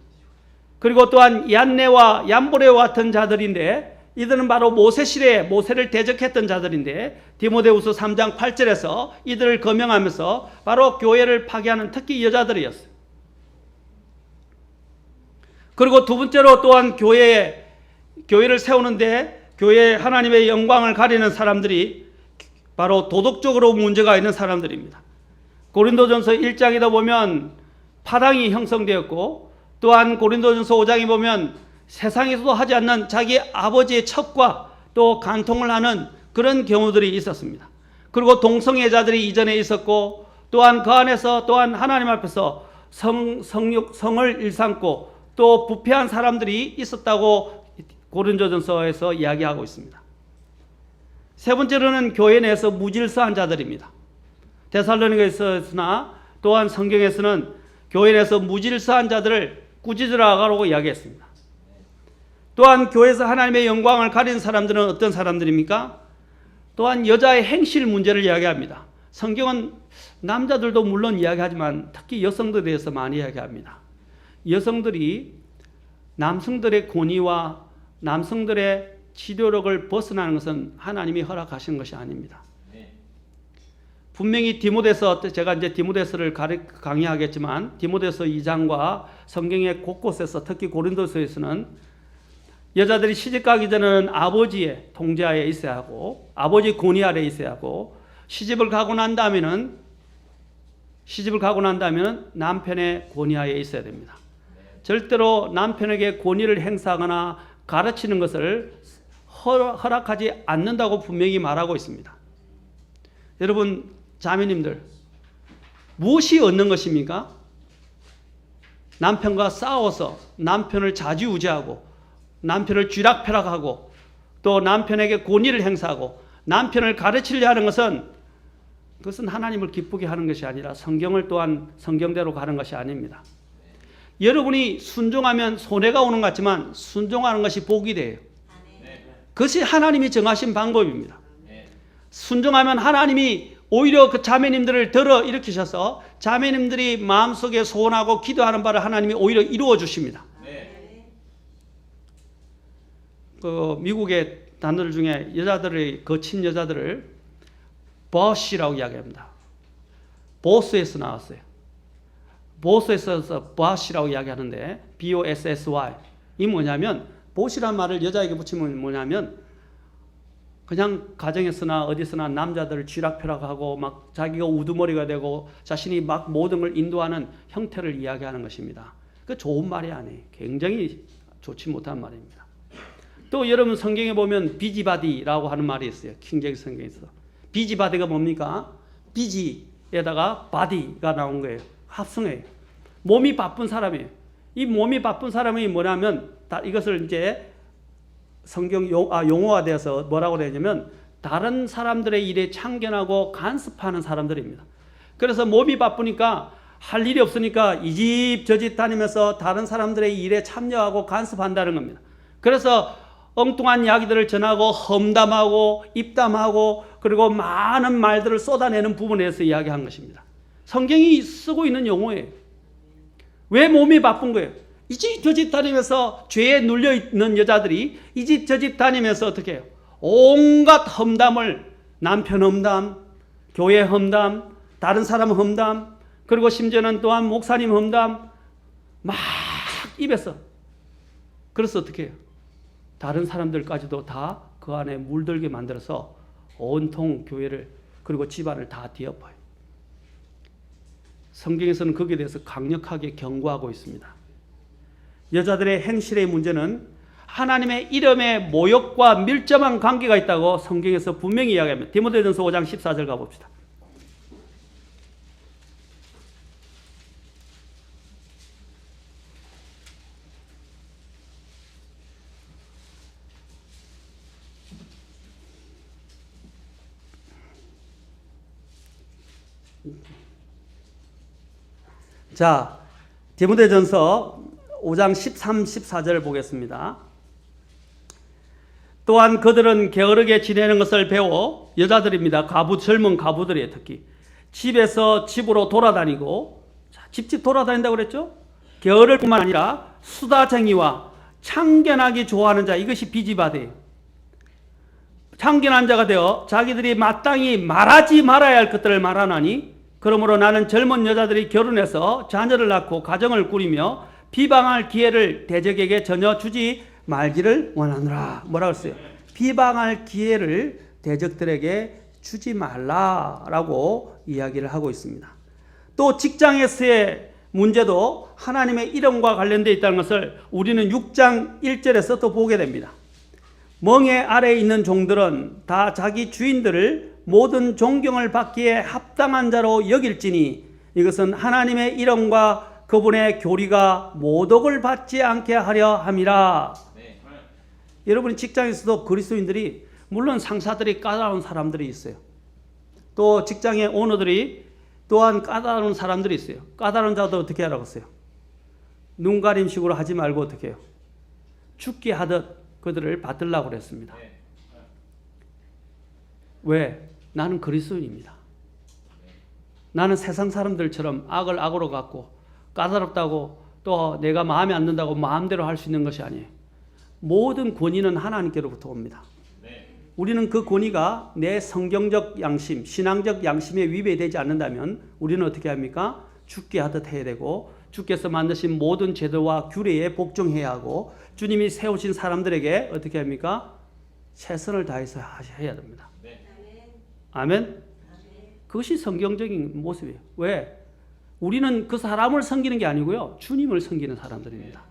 그리고 또한 얀네와 얀보레와 같은 자들인데 이들은 바로 모세 시대에 모세를 대적했던 자들인데 디모데후서 3장 8절에서 이들을 거명하면서 바로 교회를 파괴하는 특히 여자들이었어요. 그리고 두 번째로 또한 교회를 세우는데 교회에 하나님의 영광을 가리는 사람들이 바로 도덕적으로 문제가 있는 사람들입니다. 고린도전서 1장에다 보면 파당이 형성되었고 또한 고린도전서 5장에 보면 세상에서도 하지 않는 자기 아버지의 첩과 또 간통을 하는 그런 경우들이 있었습니다. 그리고 동성애자들이 이전에 있었고 또한 그 안에서 또한 하나님 앞에서 성을 일삼고 또 부패한 사람들이 있었다고 고린도전서에서 이야기하고 있습니다. 세 번째로는 교회 내에서 무질서한 자들입니다. 데살로니가에서나 또한 성경에서는 교회 내에서 무질서한 자들을 꾸짖으라고 이야기했습니다. 또한 교회에서 하나님의 영광을 가린 사람들은 어떤 사람들입니까? 또한 여자의 행실 문제를 이야기합니다. 성경은 남자들도 물론 이야기하지만 특히 여성들에 대해서 많이 이야기합니다. 여성들이 남성들의 권위와 남성들의 치료력을 벗어나는 것은 하나님이 허락하신 것이 아닙니다. 분명히 디모데서, 제가 이제 디모데서를 강의하겠지만 디모데서 2장과 성경의 곳곳에서 특히 고린도서에서는 여자들이 시집가기 전에는 아버지의 통제하에 있어야 하고 아버지 권위 아래 있어야 하고 시집을 가고 난 다음에는 남편의 권위하에 있어야 됩니다. 절대로 남편에게 권위를 행사하거나 가르치는 것을 허락하지 않는다고 분명히 말하고 있습니다. 여러분 자매님들, 무엇이 얻는 것입니까? 남편과 싸워서 남편을 좌지우지하고 남편을 쥐락펴락하고 또 남편에게 권위를 행사하고 남편을 가르치려 하는 것은 그것은 하나님을 기쁘게 하는 것이 아니라 성경을 또한 성경대로 가는 것이 아닙니다. 여러분이 순종하면 손해가 오는 것 같지만 순종하는 것이 복이 돼요. 그것이 하나님이 정하신 방법입니다. 순종하면 하나님이 오히려 그 자매님들을 들어 일으키셔서 자매님들이 마음속에 소원하고 기도하는 바를 하나님이 오히려 이루어 주십니다. 그 미국의 단어들 중에 여자들의 거친 여자들을 boss이라고 이야기합니다. 보스에서 나왔어요. 보스에서 boss이라고 이야기하는데 B-O-S-S-Y 이 뭐냐면 보스라는 말을 여자에게 붙이면 뭐냐면 그냥 가정에서나 어디서나 남자들을 쥐락펴락하고 막 자기가 우두머리가 되고 자신이 막 모든 걸 인도하는 형태를 이야기하는 것입니다. 그 좋은 말이 아니에요. 굉장히 좋지 못한 말입니다. 또 여러분 성경에 보면 비지바디라고 하는 말이 있어요. 킹제임스 성경에서. 비지바디가 뭡니까? 비지에다가 바디가 나온 거예요. 합성해요. 몸이 바쁜 사람이에요. 이 몸이 바쁜 사람이 뭐냐면 이것을 이제 성경 용어가 되어서 뭐라고 되냐면 다른 사람들의 일에 참견하고 간섭하는 사람들입니다. 그래서 몸이 바쁘니까 할 일이 없으니까 이 집 저 집 다니면서 다른 사람들의 일에 참여하고 간섭한다는 겁니다. 그래서 엉뚱한 이야기들을 전하고 험담하고 입담하고 그리고 많은 말들을 쏟아내는 부분에 대해서 이야기한 것입니다. 성경이 쓰고 있는 용어예요. 왜 몸이 바쁜 거예요? 이 집 저 집 다니면서 죄에 눌려 있는 여자들이 이 집 저 집 다니면서 어떻게 해요? 온갖 험담을, 남편 험담, 교회 험담, 다른 사람 험담, 그리고 심지어는 또한 목사님 험담 막 입에서. 그래서 어떻게 해요? 다른 사람들까지도 다 그 안에 물들게 만들어서 온통 교회를 그리고 집안을 다 뒤엎어요. 성경에서는 거기에 대해서 강력하게 경고하고 있습니다. 여자들의 행실의 문제는 하나님의 이름의 모욕과 밀접한 관계가 있다고 성경에서 분명히 이야기합니다. 디모데전서 5장 14절 가봅시다. 자, 디모데전서 5장 13, 14절 보겠습니다. 또한 그들은 게으르게 지내는 것을 배워, 여자들입니다. 젊은 가부들이에요. 특히 집에서 집으로 돌아다니고, 집집 돌아다닌다고 그랬죠? 게으를 뿐만 아니라 수다쟁이와 참견하기 좋아하는 자, 이것이 비지바드예요. 참견한 자가 되어 자기들이 마땅히 말하지 말아야 할 것들을 말하나니, 그러므로 나는 젊은 여자들이 결혼해서 자녀를 낳고 가정을 꾸리며 비방할 기회를 대적에게 전혀 주지 말기를 원하노라. 뭐라고 했어요? 비방할 기회를 대적들에게 주지 말라라고 이야기를 하고 있습니다. 또 직장에서의 문제도 하나님의 이름과 관련되어 있다는 것을 우리는 6장 1절에서 또 보게 됩니다. 멍에 아래에 있는 종들은 다 자기 주인들을 모든 존경을 받기에 합당한 자로 여길지니 이것은 하나님의 이름과 그분의 교리가 모독을 받지 않게 하려 함이라. 네. 여러분 직장에서도 그리스도인들이 물론 상사들이 까다로운 사람들이 있어요. 또 직장의 오너들이 또한 까다로운 사람들이 있어요. 까다로운 자도 어떻게 하라고 했어요? 눈가림식으로 하지 말고 어떻게 해요? 죽게 하듯 그들을 받들라고 그랬습니다. 네. 왜? 나는 그리스도인입니다. 나는 세상 사람들처럼 악을 악으로 갚고 까다롭다고 또 내가 마음에 안 든다고 마음대로 할 수 있는 것이 아니에요. 모든 권위는 하나님께로부터 옵니다. 우리는 그 권위가 내 성경적 양심, 신앙적 양심에 위배되지 않는다면 우리는 어떻게 합니까? 죽게 하듯 해야 되고 주께서 만드신 모든 제도와 규례에 복종해야 하고 주님이 세우신 사람들에게 어떻게 합니까? 최선을 다해서 해야 됩니다. 아멘? 그것이 성경적인 모습이에요. 왜? 우리는 그 사람을 섬기는 게 아니고요. 주님을 섬기는 사람들입니다.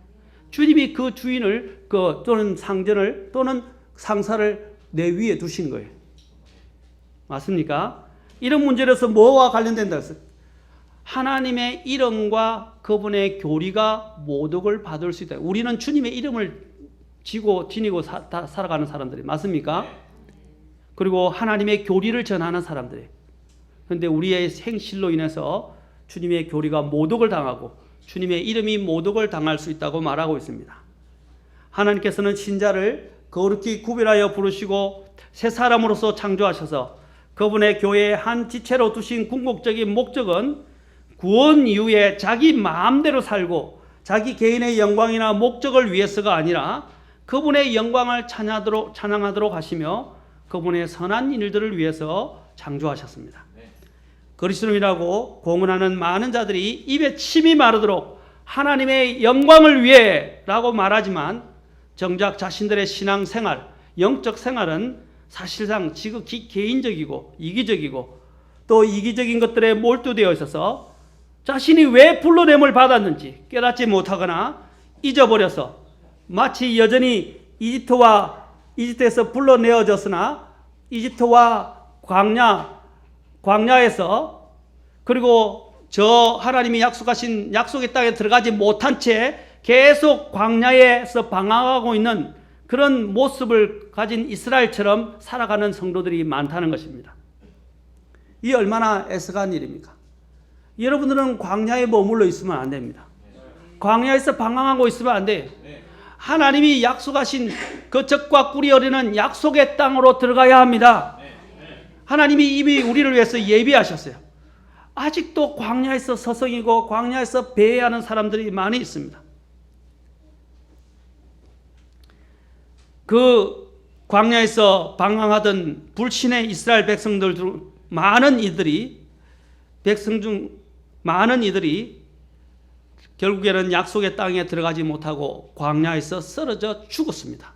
주님이 그 주인을 또는 상전을 또는 상사를 내 위에 두신 거예요. 맞습니까? 이런 문제로서 뭐와 관련된다 했어요? 하나님의 이름과 그분의 교리가 모독을 받을 수 있다. 우리는 주님의 이름을 지고 지니고 살아가는 사람들이 맞습니까? 그리고 하나님의 교리를 전하는 사람들이에요. 그런데 우리의 행실로 인해서 주님의 교리가 모독을 당하고 주님의 이름이 모독을 당할 수 있다고 말하고 있습니다. 하나님께서는 신자를 거룩히 구별하여 부르시고 새 사람으로서 창조하셔서 그분의 교회의 한 지체로 두신 궁극적인 목적은 구원 이후에 자기 마음대로 살고 자기 개인의 영광이나 목적을 위해서가 아니라 그분의 영광을 찬양하도록 하시며 그분의 선한 일들을 위해서 창조하셨습니다. 그리스도인이라고 공언하는 많은 자들이 입에 침이 마르도록 하나님의 영광을 위해 라고 말하지만 정작 자신들의 신앙생활, 영적 생활은 사실상 지극히 개인적이고 이기적이고 또 이기적인 것들에 몰두되어 있어서 자신이 왜 불러냄을 받았는지 깨닫지 못하거나 잊어버려서 마치 여전히 이집트에서 불러내어졌으나 이집트와 광야에서 그리고 저 하나님이 약속하신 약속의 땅에 들어가지 못한 채 계속 광야에서 방황하고 있는 그런 모습을 가진 이스라엘처럼 살아가는 성도들이 많다는 것입니다. 이 얼마나 애석한 일입니까? 여러분들은 광야에 머물러 있으면 안 됩니다. 광야에서 방황하고 있으면 안 돼요. 하나님이 약속하신 그 젖과 꿀이 흐르는 약속의 땅으로 들어가야 합니다. 하나님이 이미 우리를 위해서 예비하셨어요. 아직도 광야에서 서성이고 광야에서 배회하는 사람들이 많이 있습니다. 그 광야에서 방황하던 불신의 이스라엘 백성들 중 백성 중 많은 이들이 결국에는 약속의 땅에 들어가지 못하고 광야에서 쓰러져 죽었습니다.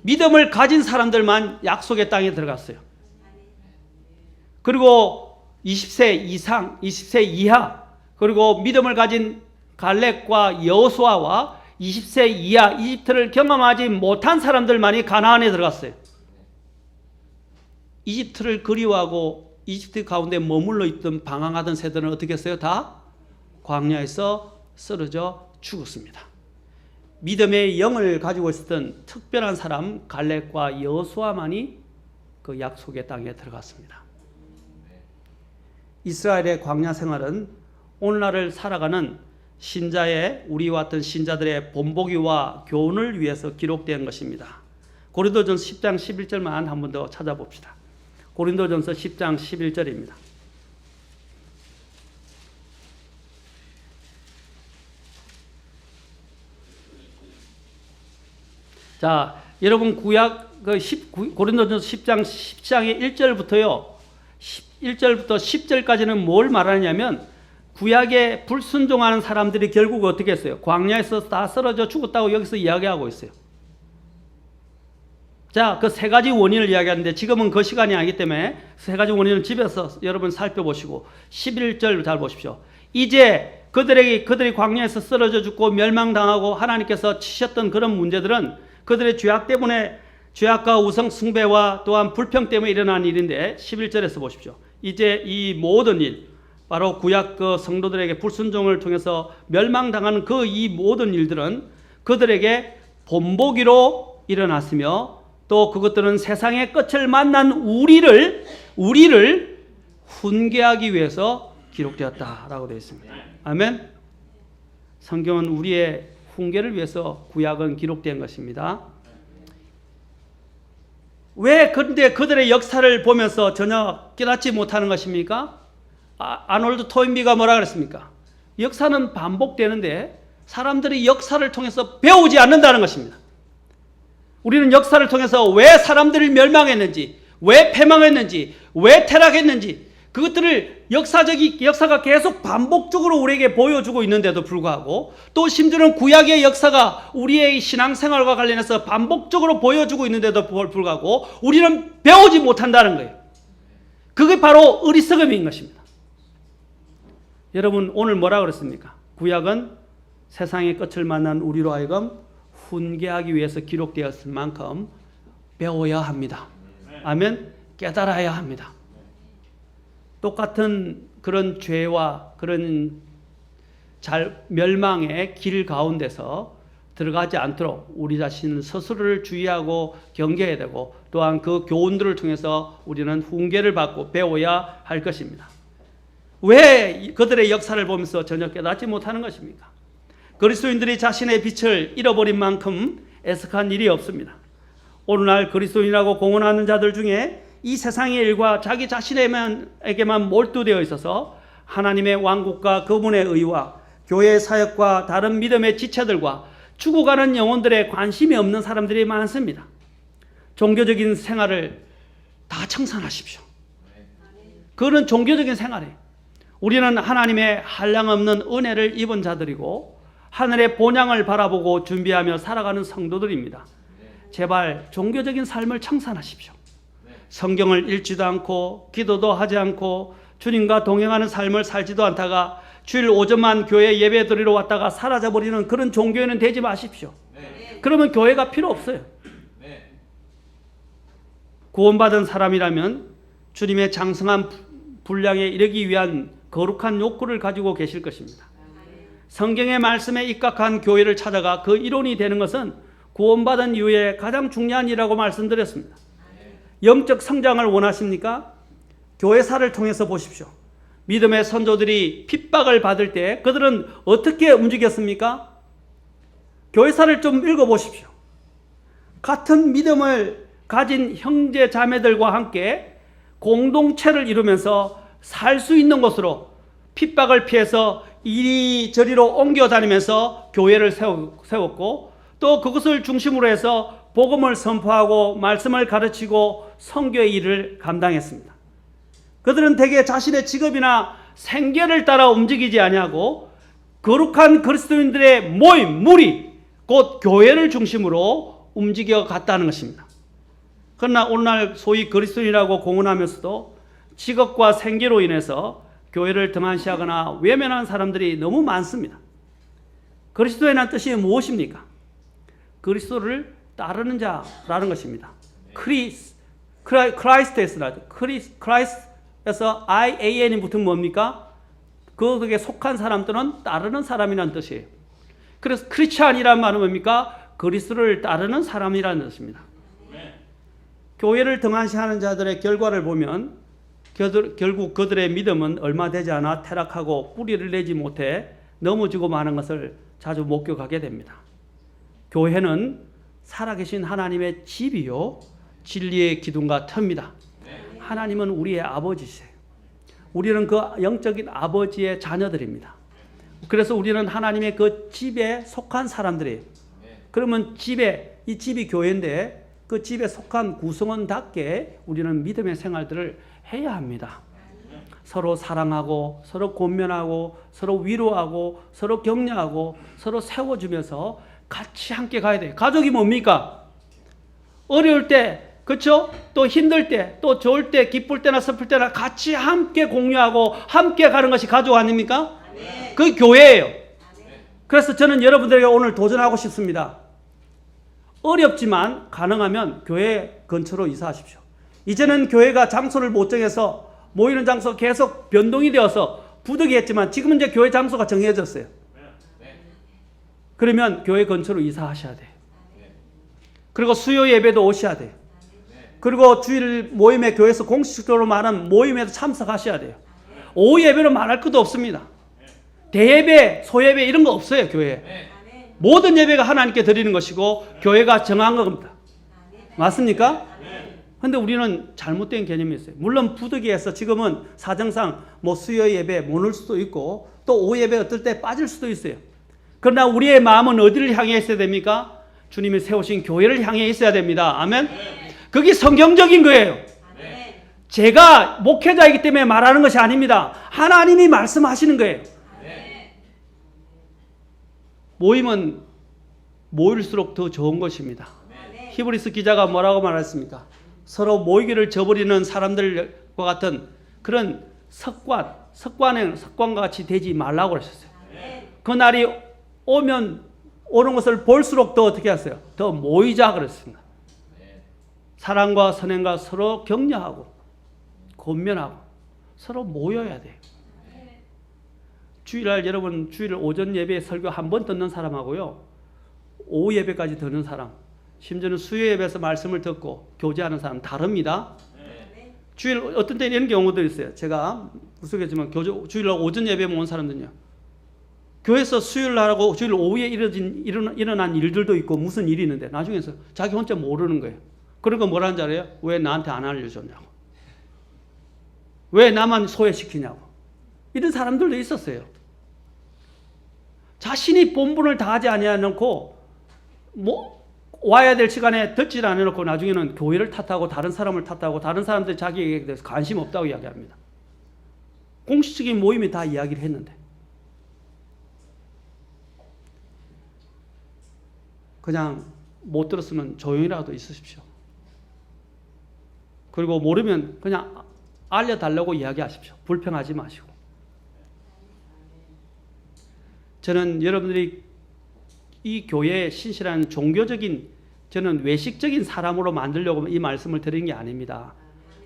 믿음을 가진 사람들만 약속의 땅에 들어갔어요. 그리고 20세 이상, 20세 이하, 그리고 믿음을 가진 갈렙과 여호수아와 20세 이하 이집트를 경험하지 못한 사람들만이 가나안에 들어갔어요. 이집트를 그리워하고 이집트 가운데 머물러 있던 방황하던 세대는 어떻게 했어요? 다 광야에서 쓰러져 죽었습니다. 믿음의 영을 가지고 있었던 특별한 사람 갈렙과 여호수아만이 그 약속의 땅에 들어갔습니다. 이스라엘의 광야 생활은 오늘날을 살아가는 신자의 우리와 같은 신자들의 본보기와 교훈을 위해서 기록된 것입니다. 고린도전서 10장 11절만 한 번 더 찾아봅시다. 고린도전서 10장 11절입니다. 자, 여러분 구약 고린도전서 10장의 1절부터요. 1절부터 10절까지는 뭘 말하냐면 구약에 불순종하는 사람들이 결국 어떻게 했어요? 광야에서 다 쓰러져 죽었다고 여기서 이야기하고 있어요. 자, 그 세 가지 원인을 이야기하는데 지금은 그 시간이 아니기 때문에 세 가지 원인을 집에서 여러분 살펴보시고 11절 잘 보십시오. 이제 그들이 광야에서 쓰러져 죽고 멸망당하고 하나님께서 치셨던 그런 문제들은 그들의 죄악 때문에 죄악과 우상 숭배와 또한 불평 때문에 일어난 일인데 11절에서 보십시오. 이제 이 모든 일, 바로 구약 그 성도들에게 불순종을 통해서 멸망당하는 그 이 모든 일들은 그들에게 본보기로 일어났으며 또 그것들은 세상의 끝을 만난 우리를 훈계하기 위해서 기록되었다라고 되어 있습니다. 아멘. 성경은 우리의 훈계를 위해서 구약은 기록된 것입니다. 왜 그런데 그들의 역사를 보면서 전혀 깨닫지 못하는 것입니까? 아놀드 토인비가 뭐라 그랬습니까? 역사는 반복되는데 사람들이 역사를 통해서 배우지 않는다는 것입니다. 우리는 역사를 통해서 왜 사람들이 멸망했는지, 왜 패망했는지, 왜 타락했는지 그것들을 역사가 계속 반복적으로 우리에게 보여주고 있는데도 불구하고 또 심지어는 구약의 역사가 우리의 신앙생활과 관련해서 반복적으로 보여주고 있는데도 불구하고 우리는 배우지 못한다는 거예요. 그게 바로 어리석음인 것입니다. 여러분 오늘 뭐라고 그랬습니까? 구약은 세상의 끝을 만난 우리로 하여금 훈계하기 위해서 기록되었을 만큼 배워야 합니다. 아멘. 깨달아야 합니다. 똑같은 그런 죄와 그런 멸망의 길 가운데서 들어가지 않도록 우리 자신 스스로를 주의하고 경계해야 되고 또한 그 교훈들을 통해서 우리는 훈계를 받고 배워야 할 것입니다. 왜 그들의 역사를 보면서 전혀 깨닫지 못하는 것입니까? 그리스도인들이 자신의 빛을 잃어버린 만큼 애석한 일이 없습니다. 오늘날 그리스도인이라고 공언하는 자들 중에 이 세상의 일과 자기 자신에게만 몰두되어 있어서 하나님의 왕국과 그분의 의와 교회의 사역과 다른 믿음의 지체들과 죽어가는 영혼들에 관심이 없는 사람들이 많습니다. 종교적인 생활을 다 청산하십시오. 그거는 종교적인 생활이에요. 우리는 하나님의 한량없는 은혜를 입은 자들이고 하늘의 본향을 바라보고 준비하며 살아가는 성도들입니다. 제발 종교적인 삶을 청산하십시오. 성경을 읽지도 않고 기도도 하지 않고 주님과 동행하는 삶을 살지도 않다가 주일 오전만 교회 예배 드리러 왔다가 사라져버리는 그런 종교인은 되지 마십시오. 그러면 교회가 필요 없어요. 구원받은 사람이라면 주님의 장성한 분량에 이르기 위한 거룩한 욕구를 가지고 계실 것입니다. 성경의 말씀에 입각한 교회를 찾아가 그 일원이 되는 것은 구원받은 이후에 가장 중요한 일이라고 말씀드렸습니다. 영적 성장을 원하십니까? 교회사를 통해서 보십시오. 믿음의 선조들이 핍박을 받을 때 그들은 어떻게 움직였습니까? 교회사를 좀 읽어보십시오. 같은 믿음을 가진 형제 자매들과 함께 공동체를 이루면서 살 수 있는 곳으로 핍박을 피해서 이리저리로 옮겨 다니면서 교회를 세웠고, 또 그것을 중심으로 해서 복음을 선포하고 말씀을 가르치고 선교의 일을 감당했습니다. 그들은 대개 자신의 직업이나 생계를 따라 움직이지 아니하고 거룩한 그리스도인들의 모임, 무리, 곧 교회를 중심으로 움직여 갔다는 것입니다. 그러나 오늘날 소위 그리스도인이라고 공언하면서도 직업과 생계로 인해서 교회를 등한시하거나 외면하는 사람들이 너무 많습니다. 그리스도인이라는 뜻이 무엇입니까? 그리스도를 따르는 자라는 것입니다. 크라이스트에서 IAN이 붙으면 뭡니까? 거기에 속한 사람들은 따르는 사람이라는 뜻이에요. 그래서 크리스찬이라는 말은 뭡니까? 그리스도를 따르는 사람이라는 뜻입니다. 교회를 등한시하는 자들의 결과를 보면 결국 그들의 믿음은 얼마 되지 않아 타락하고 뿌리를 내지 못해 넘어지고 마는 것을 자주 목격하게 됩니다. 교회는 살아계신 하나님의 집이요 진리의 기둥과 터입니다. 하나님은 우리의 아버지세요. 우리는 그 영적인 아버지의 자녀들입니다. 그래서 우리는 하나님의 그 집에 속한 사람들이에요. 그러면 이 집이 교회인데 그 집에 속한 구성원답게 우리는 믿음의 생활들을 해야 합니다. 서로 사랑하고 서로 권면하고 서로 위로하고 서로 격려하고 서로 세워주면서 같이 함께 가야 돼요. 가족이 뭡니까? 어려울 때, 그렇죠? 또 힘들 때, 또 좋을 때, 기쁠 때나 슬플 때나 같이 함께 공유하고 함께 가는 것이 가족 아닙니까? 그게 교회예요. 그래서 저는 여러분들에게 오늘 도전하고 싶습니다. 어렵지만 가능하면 교회 근처로 이사하십시오. 이제는 교회가 장소를 못 정해서 모이는 장소 계속 변동이 되어서 부득이했지만 지금은 이제 교회 장소가 정해졌어요. 그러면 교회 근처로 이사하셔야 돼요. 그리고 수요 예배도 오셔야 돼요. 그리고 주일 모임에 교회에서 공식적으로 말하는 모임에도 참석하셔야 돼요. 오후 예배는 말할 것도 없습니다. 대예배, 소예배 이런 거 없어요. 교회에. 모든 예배가 하나님께 드리는 것이고 교회가 정한 겁니다. 맞습니까? 그런데 우리는 잘못된 개념이 있어요. 물론 부득이해서 지금은 사정상 수요 예배 못 올 수도 있고 또 오후 예배 어떨 때 빠질 수도 있어요. 그러나 우리의 마음은 어디를 향해 있어야 됩니까? 주님이 세우신 교회를 향해 있어야 됩니다. 아멘? 그게 성경적인 거예요. 제가 목회자이기 때문에 말하는 것이 아닙니다. 하나님이 말씀하시는 거예요. 모임은 모일수록 더 좋은 것입니다. 히브리서 기자가 뭐라고 말했습니까? 서로 모이기를 저버리는 사람들과 같은 그런 석관과 같이 되지 말라고 하셨어요. 그날이 오는 것을 볼수록 더 어떻게 하세요? 더 모이자 그랬습니다. 사랑과 선행과 서로 격려하고 권면하고 서로 모여야 돼요. 주일날 여러분 주일 오전 예배에 설교 한 번 듣는 사람하고요 오후 예배까지 듣는 사람, 심지어는 수요 예배에서 말씀을 듣고 교제하는 사람 다릅니다. 주일 어떤 때 이런 경우도 있어요. 제가 우스갯지만 주일날 오전 예배에 온 사람들은요 교회에서 수요일날하고 주일 오후에 일어난 일들도 있고 무슨 일이 있는데 나중에서 자기 혼자 모르는 거예요. 그러니까 뭐라는 줄 알아요? 왜 나한테 안 알려줬냐고, 왜 나만 소외시키냐고, 이런 사람들도 있었어요. 자신이 본분을 다하지 아니하놓고 와야 될 시간에 듣질 않아놓고 나중에는 교회를 탓하고 다른 사람을 탓하고 다른 사람들이 자기에게 대해서 관심 없다고 이야기합니다. 공식적인 모임이 다 이야기를 했는데 그냥 못 들었으면 조용히라도 있으십시오. 그리고 모르면 그냥 알려달라고 이야기하십시오. 불평하지 마시고. 저는 여러분들이 이 교회의 신실한 종교적인, 저는 외식적인 사람으로 만들려고 이 말씀을 드린 게 아닙니다.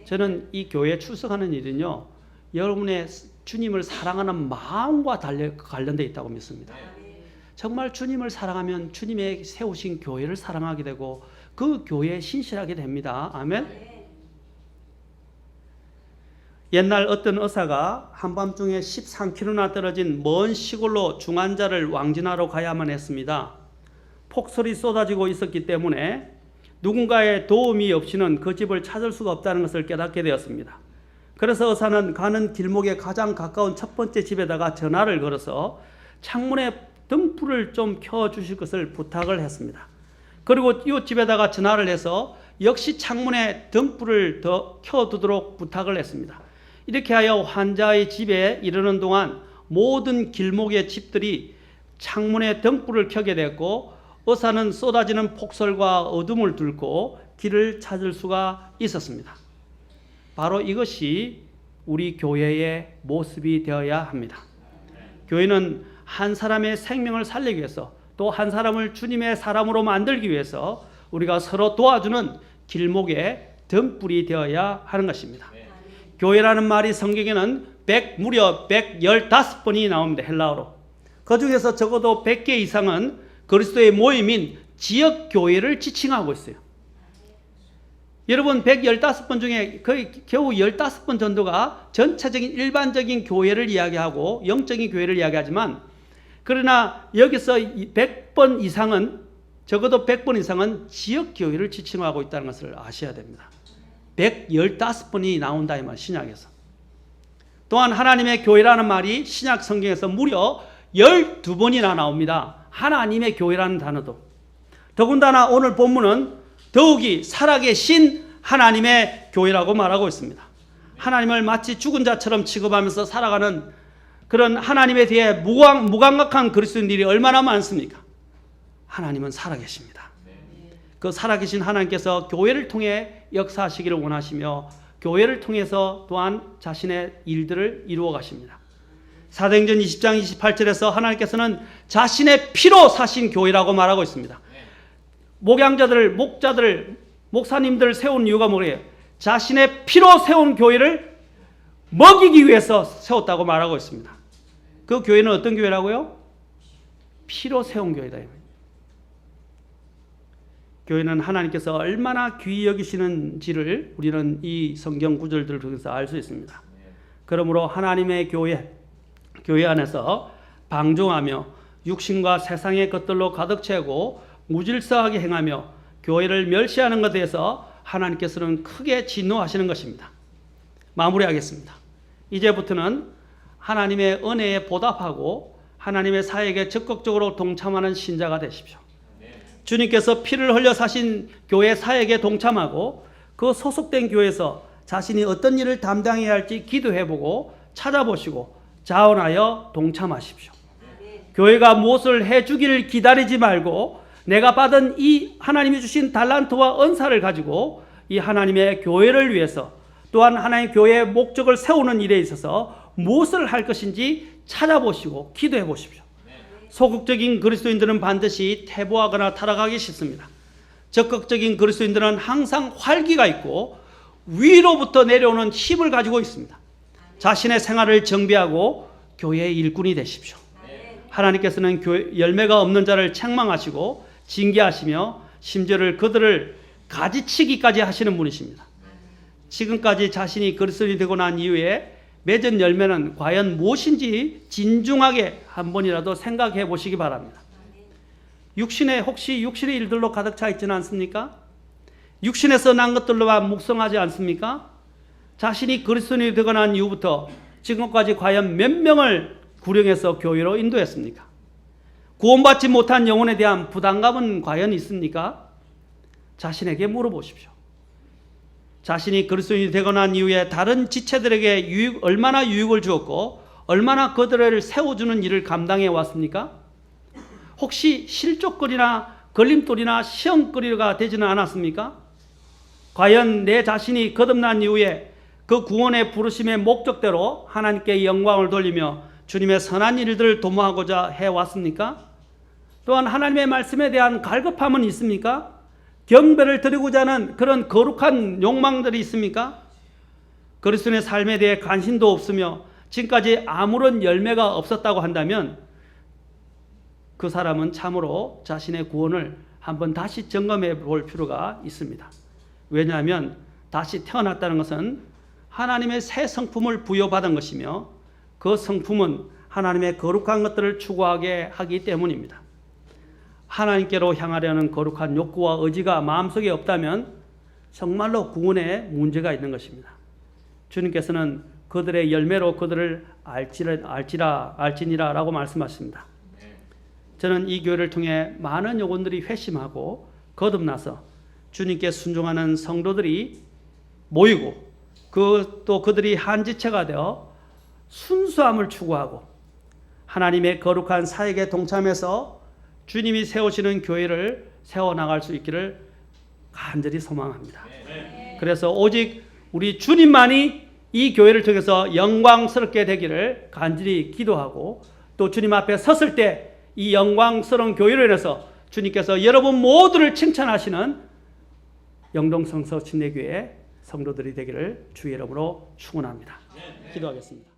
저는 이 교회에 출석하는 일은요 여러분의 주님을 사랑하는 마음과 관련되어 있다고 믿습니다. 정말 주님을 사랑하면 주님의 세우신 교회를 사랑하게 되고 그 교회에 신실하게 됩니다. 아멘. 옛날 어떤 의사가 한밤중에 13km나 떨어진 먼 시골로 중환자를 왕진하러 가야만 했습니다. 폭설이 쏟아지고 있었기 때문에 누군가의 도움이 없이는 그 집을 찾을 수가 없다는 것을 깨닫게 되었습니다. 그래서 의사는 가는 길목에 가장 가까운 첫 번째 집에다가 전화를 걸어서 창문에 등불을 좀 켜주실 것을 부탁을 했습니다. 그리고 이 집에다가 전화를 해서 역시 창문에 등불을 더 켜두도록 부탁을 했습니다. 이렇게 하여 환자의 집에 이르는 동안 모든 길목의 집들이 창문에 등불을 켜게 됐고 의사는 쏟아지는 폭설과 어둠을 뚫고 길을 찾을 수가 있었습니다. 바로 이것이 우리 교회의 모습이 되어야 합니다. 교회는 한 사람의 생명을 살리기 위해서 또 한 사람을 주님의 사람으로 만들기 위해서 우리가 서로 도와주는 길목의 등불이 되어야 하는 것입니다. 교회라는 말이 성경에는 무려 115번이 나옵니다. 헬라어로. 그 중에서 적어도 100개 이상은 그리스도의 모임인 지역교회를 지칭하고 있어요. 여러분 115번 중에 거의 겨우 15번 정도가 전체적인 일반적인 교회를 이야기하고 영적인 교회를 이야기하지만 그러나 여기서 100번 이상은 적어도 100번 이상은 지역교회를 지칭하고 있다는 것을 아셔야 됩니다. 115번이 나온다 이 말 신약에서. 또한 하나님의 교회라는 말이 신약 성경에서 무려 12번이나 나옵니다. 하나님의 교회라는 단어도. 더군다나 오늘 본문은 더욱이 살아계신 하나님의 교회라고 말하고 있습니다. 하나님을 마치 죽은 자처럼 취급하면서 살아가는 그런 하나님에 대해 무감각한 그리스도인들이 얼마나 많습니까? 하나님은 살아계십니다. 그 살아계신 하나님께서 교회를 통해 역사하시기를 원하시며 교회를 통해서 또한 자신의 일들을 이루어 가십니다. 사도행전 20장 28절에서 하나님께서는 자신의 피로 사신 교회라고 말하고 있습니다. 목양자들, 목자들, 목사님들 세운 이유가 뭐예요? 자신의 피로 세운 교회를 먹이기 위해서 세웠다고 말하고 있습니다. 그 교회는 어떤 교회라고요? 피로 세운 교회다. 교회는 하나님께서 얼마나 귀히 여기시는지를 우리는 이 성경 구절들을 통해서 알 수 있습니다. 그러므로 하나님의 교회 안에서 방종하며 육신과 세상의 것들로 가득 채우고 무질서하게 행하며 교회를 멸시하는 것에 대해서 하나님께서는 크게 진노하시는 것입니다. 마무리하겠습니다. 이제부터는 하나님의 은혜에 보답하고 하나님의 사역에 적극적으로 동참하는 신자가 되십시오. 주님께서 피를 흘려 사신 교회 사역에 동참하고 그 소속된 교회에서 자신이 어떤 일을 담당해야 할지 기도해보고 찾아보시고 자원하여 동참하십시오. 교회가 무엇을 해주기를 기다리지 말고 내가 받은 이 하나님이 주신 달란트와 은사를 가지고 이 하나님의 교회를 위해서 또한 하나님의 교회의 목적을 세우는 일에 있어서 무엇을 할 것인지 찾아보시고 기도해 보십시오. 소극적인 그리스도인들은 반드시 퇴보하거나 타락하기 쉽습니다. 적극적인 그리스도인들은 항상 활기가 있고 위로부터 내려오는 힘을 가지고 있습니다. 자신의 생활을 정비하고 교회의 일꾼이 되십시오. 하나님께서는 열매가 없는 자를 책망하시고 징계하시며 심지어를 그들을 가지치기까지 하시는 분이십니다. 지금까지 자신이 그리스도인이 되고 난 이후에 맺은 열매는 과연 무엇인지 진중하게 한 번이라도 생각해 보시기 바랍니다. 혹시 육신의 일들로 가득 차 있지는 않습니까? 육신에서 난 것들로만 묵성하지 않습니까? 자신이 그리스도인이 되고 난 이후부터 지금까지 과연 몇 명을 구령해서 교회로 인도했습니까? 구원받지 못한 영혼에 대한 부담감은 과연 있습니까? 자신에게 물어보십시오. 자신이 그리스도인이 되고 난 이후에 다른 지체들에게 얼마나 유익을 주었고 얼마나 그들을 세워주는 일을 감당해 왔습니까? 혹시 실족거리나 걸림돌이나 시험거리가 되지는 않았습니까? 과연 내 자신이 거듭난 이후에 그 구원의 부르심의 목적대로 하나님께 영광을 돌리며 주님의 선한 일들을 도모하고자 해왔습니까? 또한 하나님의 말씀에 대한 갈급함은 있습니까? 경배를 드리고자 하는 그런 거룩한 욕망들이 있습니까? 그리스도인의 삶에 대해 관심도 없으며 지금까지 아무런 열매가 없었다고 한다면 그 사람은 참으로 자신의 구원을 한번 다시 점검해 볼 필요가 있습니다. 왜냐하면 다시 태어났다는 것은 하나님의 새 성품을 부여받은 것이며 그 성품은 하나님의 거룩한 것들을 추구하게 하기 때문입니다. 하나님께로 향하려는 거룩한 욕구와 의지가 마음속에 없다면 정말로 구원에 문제가 있는 것입니다. 주님께서는 그들의 열매로 그들을 알지니라라고 말씀하십니다. 저는 이 교회를 통해 많은 영혼들이 회심하고 거듭나서 주님께 순종하는 성도들이 모이고 또 그들이 한 지체가 되어 순수함을 추구하고 하나님의 거룩한 사역에 동참해서 주님이 세우시는 교회를 세워나갈 수 있기를 간절히 소망합니다. 그래서 오직 우리 주님만이 이 교회를 통해서 영광스럽게 되기를 간절히 기도하고 또 주님 앞에 섰을 때 이 영광스러운 교회로 인해서 주님께서 여러분 모두를 칭찬하시는 영동성서 침례교회 성도들이 되기를 주의 이름으로 축원합니다. 기도하겠습니다.